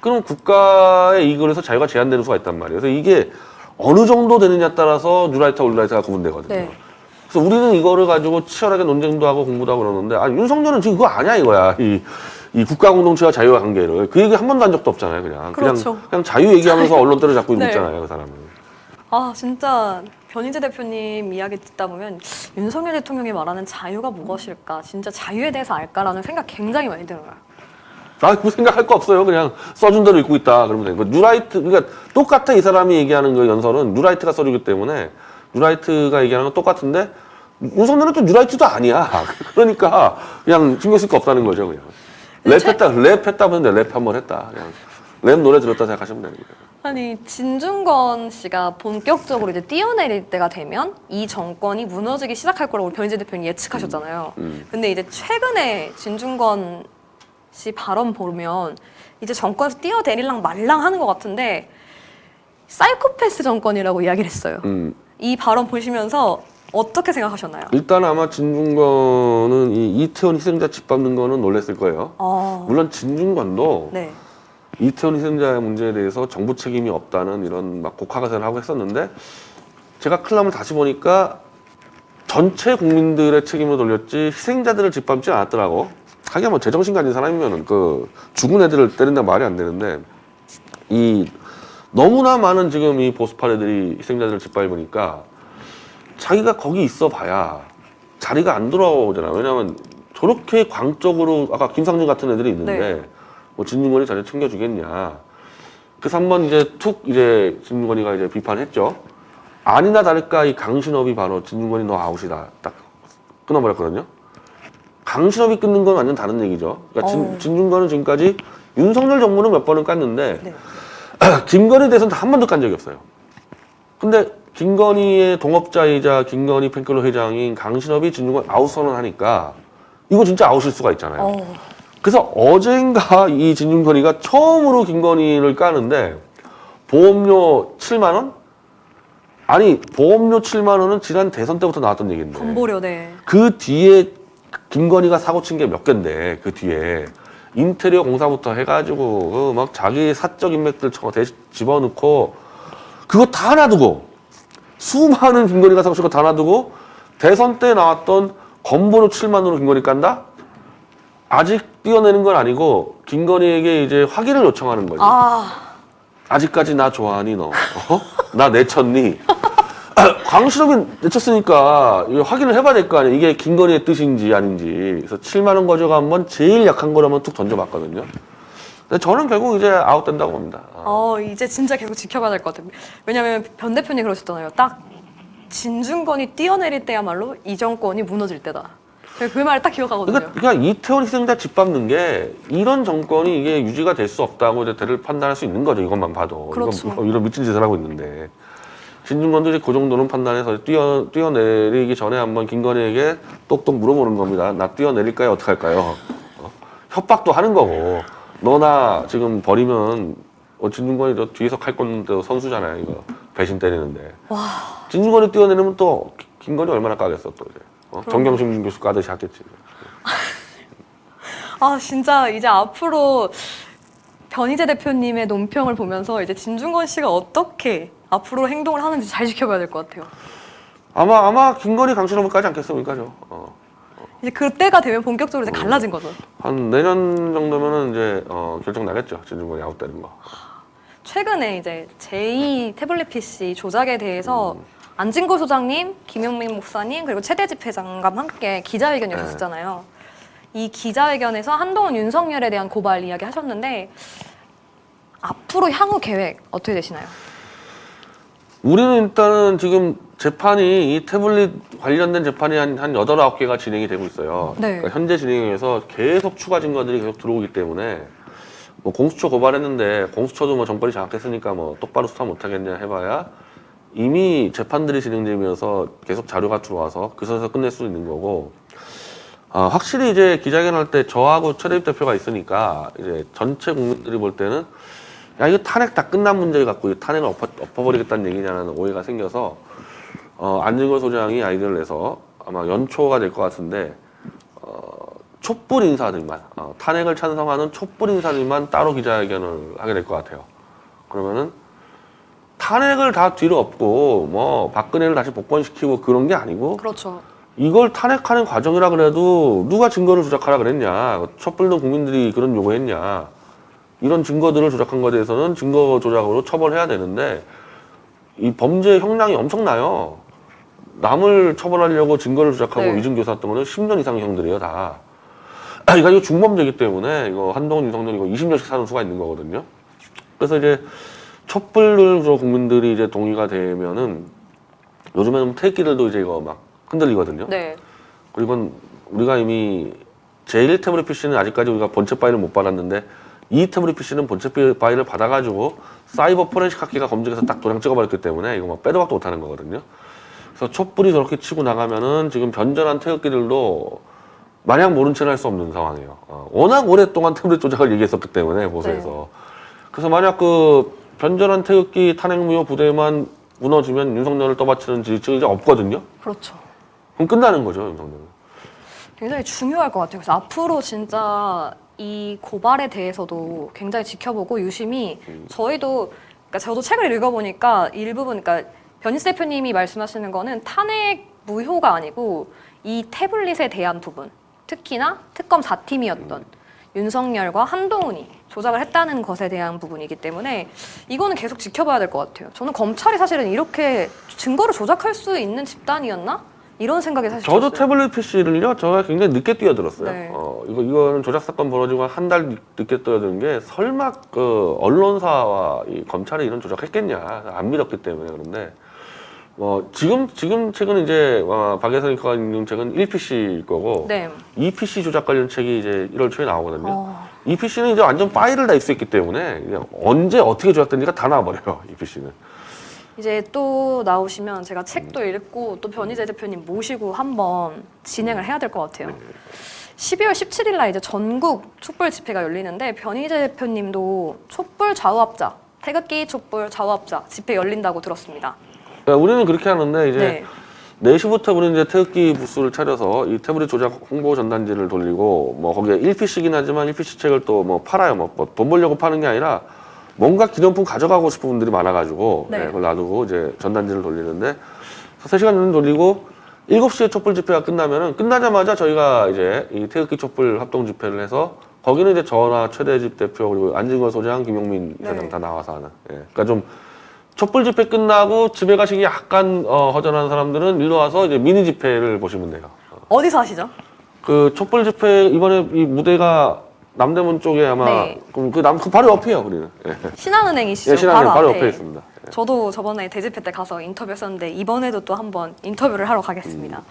그럼 국가의 이익을 위해서 자유가 제한되는 수가 있단 말이에요. 그래서 이게 어느 정도 되느냐에 따라서 뉴라이트와 올드라이트가 구분되거든요. 네. 그래서 우리는 이거를 가지고 치열하게 논쟁도 하고 공부도 하고 그러는데, 윤석열은 지금 그거 아니야 이거야. 이 국가 공동체와 자유와 관계를 그 얘기 한 번도 한 적도 없잖아요. 그냥 그렇죠. 그냥 자유 얘기하면서 언론 때려잡고 네. 있잖아요, 그 사람은. 아 진짜 변희재 대표님 이야기 듣다 보면 윤석열 대통령이 말하는 자유가 무엇일까? 진짜 자유에 대해서 알까라는 생각 굉장히 많이 들어요. 뭐 생각할 거 없어요. 그냥 써준 대로 읽고 있다. 그러면 돼. 뉴라이트, 그러니까 똑같아. 이 사람이 얘기하는 그 연설은 뉴라이트가 써주기 때문에 뉴라이트가 얘기하는 건 똑같은데 윤석열은 또 뉴라이트도 아니야. 그러니까 그냥 신경 쓸 거 없다는 거죠. 그냥 랩했다 보는데 랩 한 번 했다. 그냥 랩 노래 들었다 생각하시면 되는 거예요. 아니 진중권 씨가 본격적으로 이제 뛰어내릴 때가 되면 이 정권이 무너지기 시작할 거라고 변희재 대표님 예측하셨잖아요. 근데 이제 최근에 진중권 씨 발언 보면 이제 정권에서 뛰어내릴랑 말랑 하는 것 같은데 사이코패스 정권이라고 이야기를 했어요. 이 발언 보시면서 어떻게 생각하셨나요? 일단 아마 진중권은 이 이태원 희생자 짓밟는 거는 놀랬을 거예요. 물론 진중권도 네. 이태원 희생자의 문제에 대해서 정부 책임이 없다는 이런 막 곡하가세를 하고 했었는데 제가 클럼을 다시 보니까 전체 국민들의 책임을 돌렸지 희생자들을 짓밟지 않았더라고. 하긴 뭐 제정신 가진 사람이면은 그 죽은 애들을 때린다 말이 안 되는데 이 너무나 많은 지금 이 보수파 애들이 희생자들을 짓밟으니까 자기가 거기 있어 봐야 자리가 안 돌아오잖아. 왜냐면 저렇게 광적으로 아까 김상준 같은 애들이 있는데 네. 뭐 진중권이 자리 챙겨주겠냐. 그래서 한번 이제 툭 이제 진중권이가 이제 비판했죠. 아니나 다를까 이 강신업이 바로 진중권이 너 아웃이다. 딱 끊어버렸거든요. 강신업이 끊는 건 완전 다른 얘기죠. 그러니까 진중권은 지금까지 윤석열 정부는 몇 번은 깠는데 네. 김건희에 대해서는 한 번도 깐 적이 없어요. 근데 김건희의 동업자이자 김건희 팬클럽 회장인 강신업이 진중권 아웃 선언하니까 이거 진짜 아웃일 수가 있잖아요. 그래서 어젠가 이 진중권이가 처음으로 김건희를 까는데 보험료 7만 원? 아니 보험료 7만 원은 지난 대선 때부터 나왔던 얘기인데 건보료 네. 그 뒤에 김건희가 사고 친 게 몇 갠데 그 뒤에 인테리어 공사부터 해가지고 막 자기 사적 인맥들 집어넣고 그거 다 놔두고 수많은 김건희가 사고 친 거 다 놔두고 대선 때 나왔던 건보료 7만 원으로 김건희 깐다? 아직 뛰어내는 건 아니고 김건희에게 이제 확인을 요청하는 거지. 아직까지 나 좋아하니 너? 어? 나 내쳤니? 강신업이 내쳤으니까 이거 확인을 해봐야 될 거 아니야. 이게 김건희의 뜻인지 아닌지. 그래서 7만 원 거저가 한번 제일 약한 거라면 툭 던져봤거든요. 근데 저는 결국 이제 아웃된다고 봅니다. 이제 진짜 계속 지켜봐야 될 것 같아요. 왜냐면 변 대표님 그러셨잖아요. 딱 진중권이 뛰어내릴 때야말로 이 정권이 무너질 때다. 그 말을 딱 기억하거든요. 그러니까 그냥 이태원 희생자 짓밟는 게 이런 정권이 이게 유지가 될 수 없다고 이제 대를 판단할 수 있는 거죠. 이것만 봐도. 그렇죠. 이건 이런 미친 짓을 하고 있는데. 진중권도 이제 그 정도는 판단해서 뛰어내리기 전에 한번 김건희에게 똑똑 물어보는 겁니다. 나 뛰어내릴까요? 어떡할까요? 협박도 하는 거고. 너나 지금 버리면 진중권이 저 뒤에서 칼 꽂는 데 선수잖아요. 이거 배신 때리는데. 와. 진중권이 뛰어내리면 또 김건희 얼마나 까겠어 또 이제. 정경심 교수 까듯이 하겠지. 진짜 이제 앞으로 변희재 대표님의 논평을 보면서 이제 진중권 씨가 어떻게 앞으로 행동을 하는지 잘 지켜봐야 될 것 같아요. 아마 김건희 강신업은 까지 않겠습니까죠. 이제 그때가 되면 본격적으로 이제 갈라진 거죠. 한 내년 정도면은 이제 결정 나겠죠. 진중권이 아웃되는 거. 최근에 이제 제2 태블릿 PC 조작에 대해서 안진걸 소장님, 김용민 목사님 그리고 최대집 회장과 함께 기자회견 여셨잖아요. 이 기자회견에서 한동훈 윤석열에 대한 고발 이야기 하셨는데 앞으로 향후 계획 어떻게 되시나요? 우리는 일단은 지금 재판이 이 태블릿 관련된 재판이 한 8, 9개가 진행이 되고 있어요. 네. 그러니까 현재 진행해서 계속 추가 증거들이 계속 들어오기 때문에 뭐 공수처 고발했는데 공수처도 뭐 정권이 장악했으니까 뭐 똑바로 수사 못하겠냐 해봐야 이미 재판들이 진행되면서 계속 자료가 들어와서 그 선에서 끝낼 수 있는 거고 확실히 이제 기자회견 할 때 저하고 최대입 대표가 있으니까 이제 전체 국민들이 볼 때는 야 이거 탄핵 다 끝난 문제 갖고 탄핵을 엎어버리겠다는 얘기냐는 오해가 생겨서 안진걸 소장이 아이디어를 내서 아마 연초가 될 것 같은데 촛불 인사들만 탄핵을 찬성하는 촛불 인사들만 따로 기자회견을 하게 될 것 같아요. 그러면은 탄핵을 다 뒤로 엎고 뭐 박근혜를 다시 복권시키고 그런 게 아니고 그렇죠. 이걸 탄핵하는 과정이라 그래도 누가 증거를 조작하라 그랬냐, 촛불동 국민들이 그런 요구했냐, 이런 증거들을 조작한 것에 대해서는 증거 조작으로 처벌해야 되는데 이 범죄 형량이 엄청나요. 남을 처벌하려고 증거를 조작하고 네. 위증교사했던 거는 10년 이상 형들이에요, 다. 그러니까 이거 중범죄이기 때문에 이거 한동훈, 윤석열 이거 20년씩 사는 수가 있는 거거든요. 그래서 이제 촛불로 국민들이 이제 동의가 되면은 요즘에는 태극기들도 이제 이거 막 흔들리거든요. 네. 그리고 우리가 이미 제1 태블릿 PC는 아직까지 우리가 본체 파일을 못 받았는데 2 태블릿 PC는 본체 파일을 받아가지고 사이버 포렌식 학기가 검증해서 딱 도장 찍어버렸기 때문에 이거 막 빼도 박도 못하는 거거든요. 그래서 촛불이 저렇게 치고 나가면은 지금 변전한 태극기들도 마냥 모른 채는 할 수 없는 상황이에요. 워낙 오랫동안 태블릿 조작을 얘기했었기 때문에 보수에서. 네. 그래서 만약 그 변전한 태극기 탄핵무효 부대만 무너지면 윤석열을 떠받치는 지지층이 이제 없거든요. 그렇죠. 그럼 끝나는 거죠, 윤석열은. 굉장히 중요할 것 같아요. 그래서 앞으로 진짜 이 고발에 대해서도 굉장히 지켜보고 유심히 저희도 그러니까 저도 책을 읽어보니까 일부분 그러니까 변희세 대표님이 말씀하시는 거는 탄핵 무효가 아니고 이 태블릿에 대한 부분 특히나 특검 4팀이었던 윤석열과 한동훈이 조작을 했다는 것에 대한 부분이기 때문에 이거는 계속 지켜봐야 될 것 같아요. 저는 검찰이 사실은 이렇게 증거를 조작할 수 있는 집단이었나? 이런 생각이 사실 저도 들었어요. 태블릿 PC를요, 제가 굉장히 늦게 뛰어들었어요. 네. 이거는 조작 사건 벌어지고 한 달 늦게 뛰어드는 게 설마 그 언론사와 이 검찰이 이런 조작했겠냐 안 믿었기 때문에. 그런데 지금 책은 이제 박예선이가 읽는 책은 1PC 거고 네. 2PC 조작 관련 책이 이제 1월 초에 나오거든요. 2PC는 이제 완전 파일을 다 입수했기 때문에 그냥 언제 어떻게 조작된지가 다 나와버려요. 2PC는. 이제 또 나오시면 제가 책도 읽고 또 변희재 대표님 모시고 한번 진행을 해야 될 것 같아요. 12월 17일 날 이제 전국 촛불 집회가 열리는데 변희재 대표님도 촛불 좌우합자, 태극기 촛불 좌우합자 집회 열린다고 들었습니다. 그러니까 우리는 그렇게 하는데 이제 네. 4시부터 우리는 이제 태극기 부스를 차려서 이 태블릿 조작 홍보 전단지를 돌리고 거기에 1PC긴 하지만 1PC 책을 또 팔아요. 돈 벌려고 파는 게 아니라 뭔가 기념품 가져가고 싶은 분들이 많아가지고 네. 그걸 놔두고 이제 전단지를 돌리는데 3시간 정도 돌리고 7시에 촛불 집회가 끝나자마자 저희가 이제 이 태극기 촛불 합동 집회를 해서 거기는 이제 저나 최대집 대표 그리고 안진걸 소장, 김용민 이사장 네. 다 나와서 하는. 그러니까 좀 촛불 집회 끝나고 집에 가시기 약간 허전한 사람들은 일로 와서 이제 미니 집회를 보시면 돼요. 어디서 하시죠? 그 촛불 집회 이번에 이 무대가 남대문 쪽에 아마 네. 그 바로 옆이에요, 우리는. 신한은행이시죠? 신한은행 바로 앞에. 옆에 있습니다. 저도 저번에 대집회 때 가서 인터뷰했었는데 이번에도 또 한번 인터뷰를 하러 가겠습니다.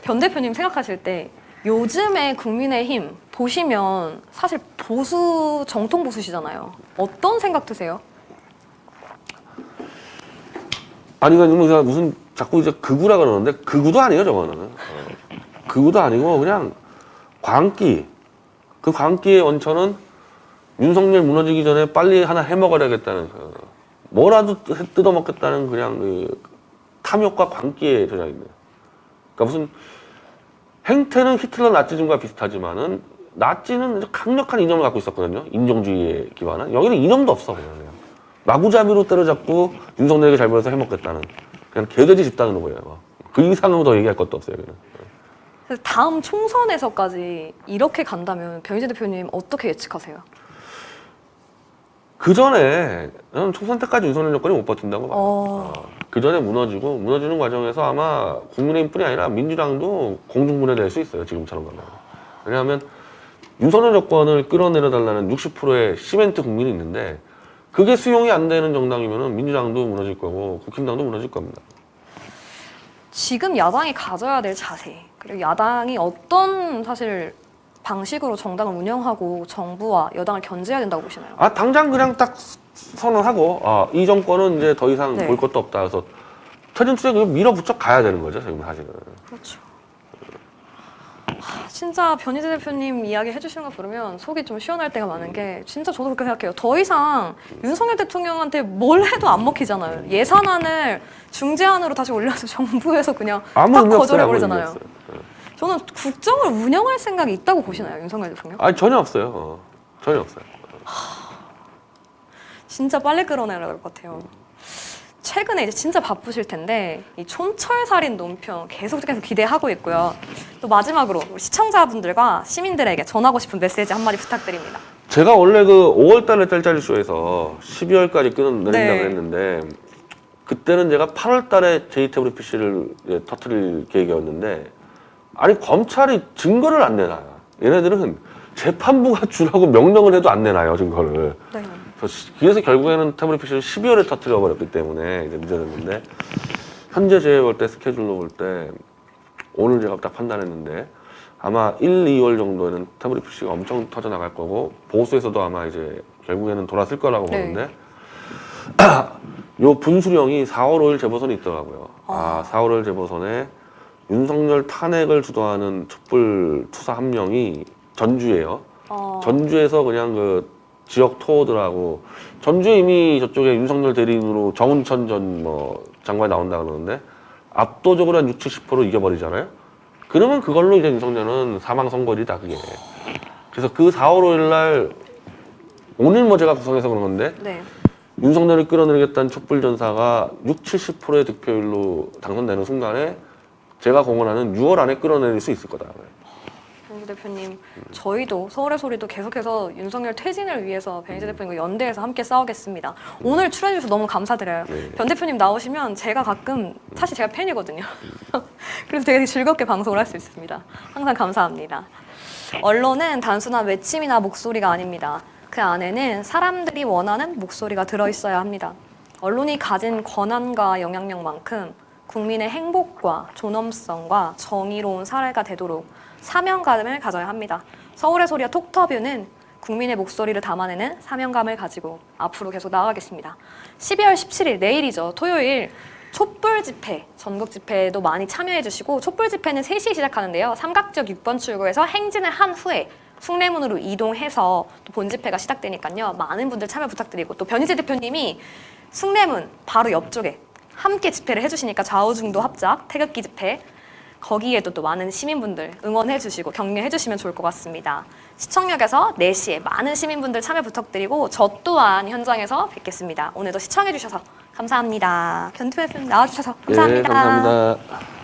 변 대표님 생각하실 때 요즘에 국민의힘 보시면 사실 보수 정통 보수시잖아요. 어떤 생각 드세요? 아니 그러니까 무슨 자꾸 이제 극우라 그러는데 극우도 아니에요, 저거는. 극우도 아니고 그냥 광기. 그 광기의 원천은 윤석열 무너지기 전에 빨리 하나 해먹어야겠다는 뭐라도 뜯어먹겠다는 그냥 그 탐욕과 광기의 저장인데. 그러니까 무슨 행태는 히틀러 나치즘과 비슷하지만은 나치는 강력한 이념을 갖고 있었거든요. 인종주의에 기반한. 여기는 이념도 없어 그냥. 마구잡이로 때려잡고 윤석열에게 잘 보여서 해먹겠다는 그냥 개돼지 집단으로 보여요. 그 이상으로 더 얘기할 것도 없어요. 여기는. 그래서 다음 총선에서까지 이렇게 간다면 변희재 대표님 어떻게 예측하세요? 그 전에 저는 총선 때까지 윤석열 정권이 못 버틴다고 봐요. 그 전에 무너지는 과정에서 아마 국민의힘뿐이 아니라 민주당도 공중분해될 수 있어요. 지금처럼 가면. 왜냐하면 윤석열 정권을 끌어내려달라는 60%의 시멘트 국민이 있는데 그게 수용이 안 되는 정당이면 민주당도 무너질 거고 국힘당도 무너질 겁니다. 지금 야당이 가져야 될 자세 그리고 야당이 어떤 사실 방식으로 정당을 운영하고 정부와 여당을 견제해야 된다고 보시나요? 당장 그냥 딱 선언하고 이 정권은 이제 더 이상 네. 볼 것도 없다. 그래서 터진투에 밀어붙여 가야 되는 거죠. 지금 사실은. 그렇죠. 진짜 변희재 대표님 이야기 해주시는 거 들으면 속이 좀 시원할 때가 많은 게 진짜 저도 그렇게 생각해요. 더 이상 윤석열 대통령한테 뭘 해도 안 먹히잖아요. 예산안을 중재안으로 다시 올려서 정부에서 그냥 아무 딱 의미 없어요. 아무 의미 거절해버리잖아요. 없어요. 저는 국정을 운영할 생각이 있다고 보시나요, 윤석열 대통령? 아니 전혀 없어요. 전혀 없어요. 진짜 빨리 끌어내야 될 것 같아요. 최근에 이제 진짜 바쁘실 텐데 이 촌철살인 논평 계속해서 기대하고 있고요. 또 마지막으로 우리 시청자분들과 시민들에게 전하고 싶은 메시지 한마디 부탁드립니다. 제가 원래 그 5월달에 짤짤이 쇼에서 12월까지 끊어내린다고 네. 했는데 그때는 제가 8월 달에 JWPC를 터뜨릴 계획이었는데 아니 검찰이 증거를 안 내놔요. 얘네들은 재판부가 주라고 명령을 해도 안 내놔요, 증거를. 네. 그래서 결국에는 WPC를 12월에 터뜨려 버렸기 때문에 이제 문제됐는데 현재 제 볼 때 스케줄로 볼 때 오늘 제가 딱 판단했는데 아마 1, 2월 정도에는 WPC가 엄청 터져 나갈 거고 보수에서도 아마 이제 결국에는 돌아설 거라고 네. 보는데 요 분수령이 4월 5일 재보선이 있더라고요. 4월 5일 재보선에 윤석열 탄핵을 주도하는 촛불 투사 한 명이 전주예요. 전주에서 그냥 그 지역 토호들하고 전주에 이미 저쪽에 윤석열 대리인으로 정운천 전 뭐 장관이 나온다 그러는데 압도적으로 한 60~70% 이겨버리잖아요. 그러면 그걸로 이제 윤석열은 사망 선고리다 그게. 그래서 그 4월 5일 날 오늘 뭐 제가 구성해서 그런 건데 네. 윤석열을 끌어내리겠다는 촛불 전사가 60~70%의 득표율로 당선되는 순간에 제가 공언하는 6월 안에 끌어내릴 수 있을 거다. 변희재 대표님, 저희도 서울의 소리도 계속해서 윤석열 퇴진을 위해서 변희재 대표님과 연대해서 함께 싸우겠습니다. 오늘 출연해 주셔서 너무 감사드려요. 네. 변 대표님 나오시면 제가 가끔 사실 제가 팬이거든요. 그래서 되게 즐겁게 방송을 할 수 있습니다. 항상 감사합니다. 언론은 단순한 외침이나 목소리가 아닙니다. 그 안에는 사람들이 원하는 목소리가 들어있어야 합니다. 언론이 가진 권한과 영향력만큼 국민의 행복과 존엄성과 정의로운 사회가 되도록 사명감을 가져야 합니다. 서울의 소리와 톡터뷰는 국민의 목소리를 담아내는 사명감을 가지고 앞으로 계속 나아가겠습니다. 12월 17일 내일이죠. 토요일 촛불 집회, 전국 집회도 많이 참여해 주시고 촛불 집회는 3시에 시작하는데요. 삼각지역 6번 출구에서 행진을 한 후에 숭례문으로 이동해서 또 본 집회가 시작되니까요. 많은 분들 참여 부탁드리고 또 변희재 대표님이 숭례문 바로 옆쪽에 함께 집회를 해주시니까 좌우중도 합작 태극기 집회 거기에도 또 많은 시민분들 응원해 주시고 격려해 주시면 좋을 것 같습니다. 시청역에서 4시에 많은 시민분들 참여 부탁드리고 저 또한 현장에서 뵙겠습니다. 오늘도 시청해 주셔서 감사합니다. 변희재 대표님 나와주셔서 감사합니다. 네, 감사합니다.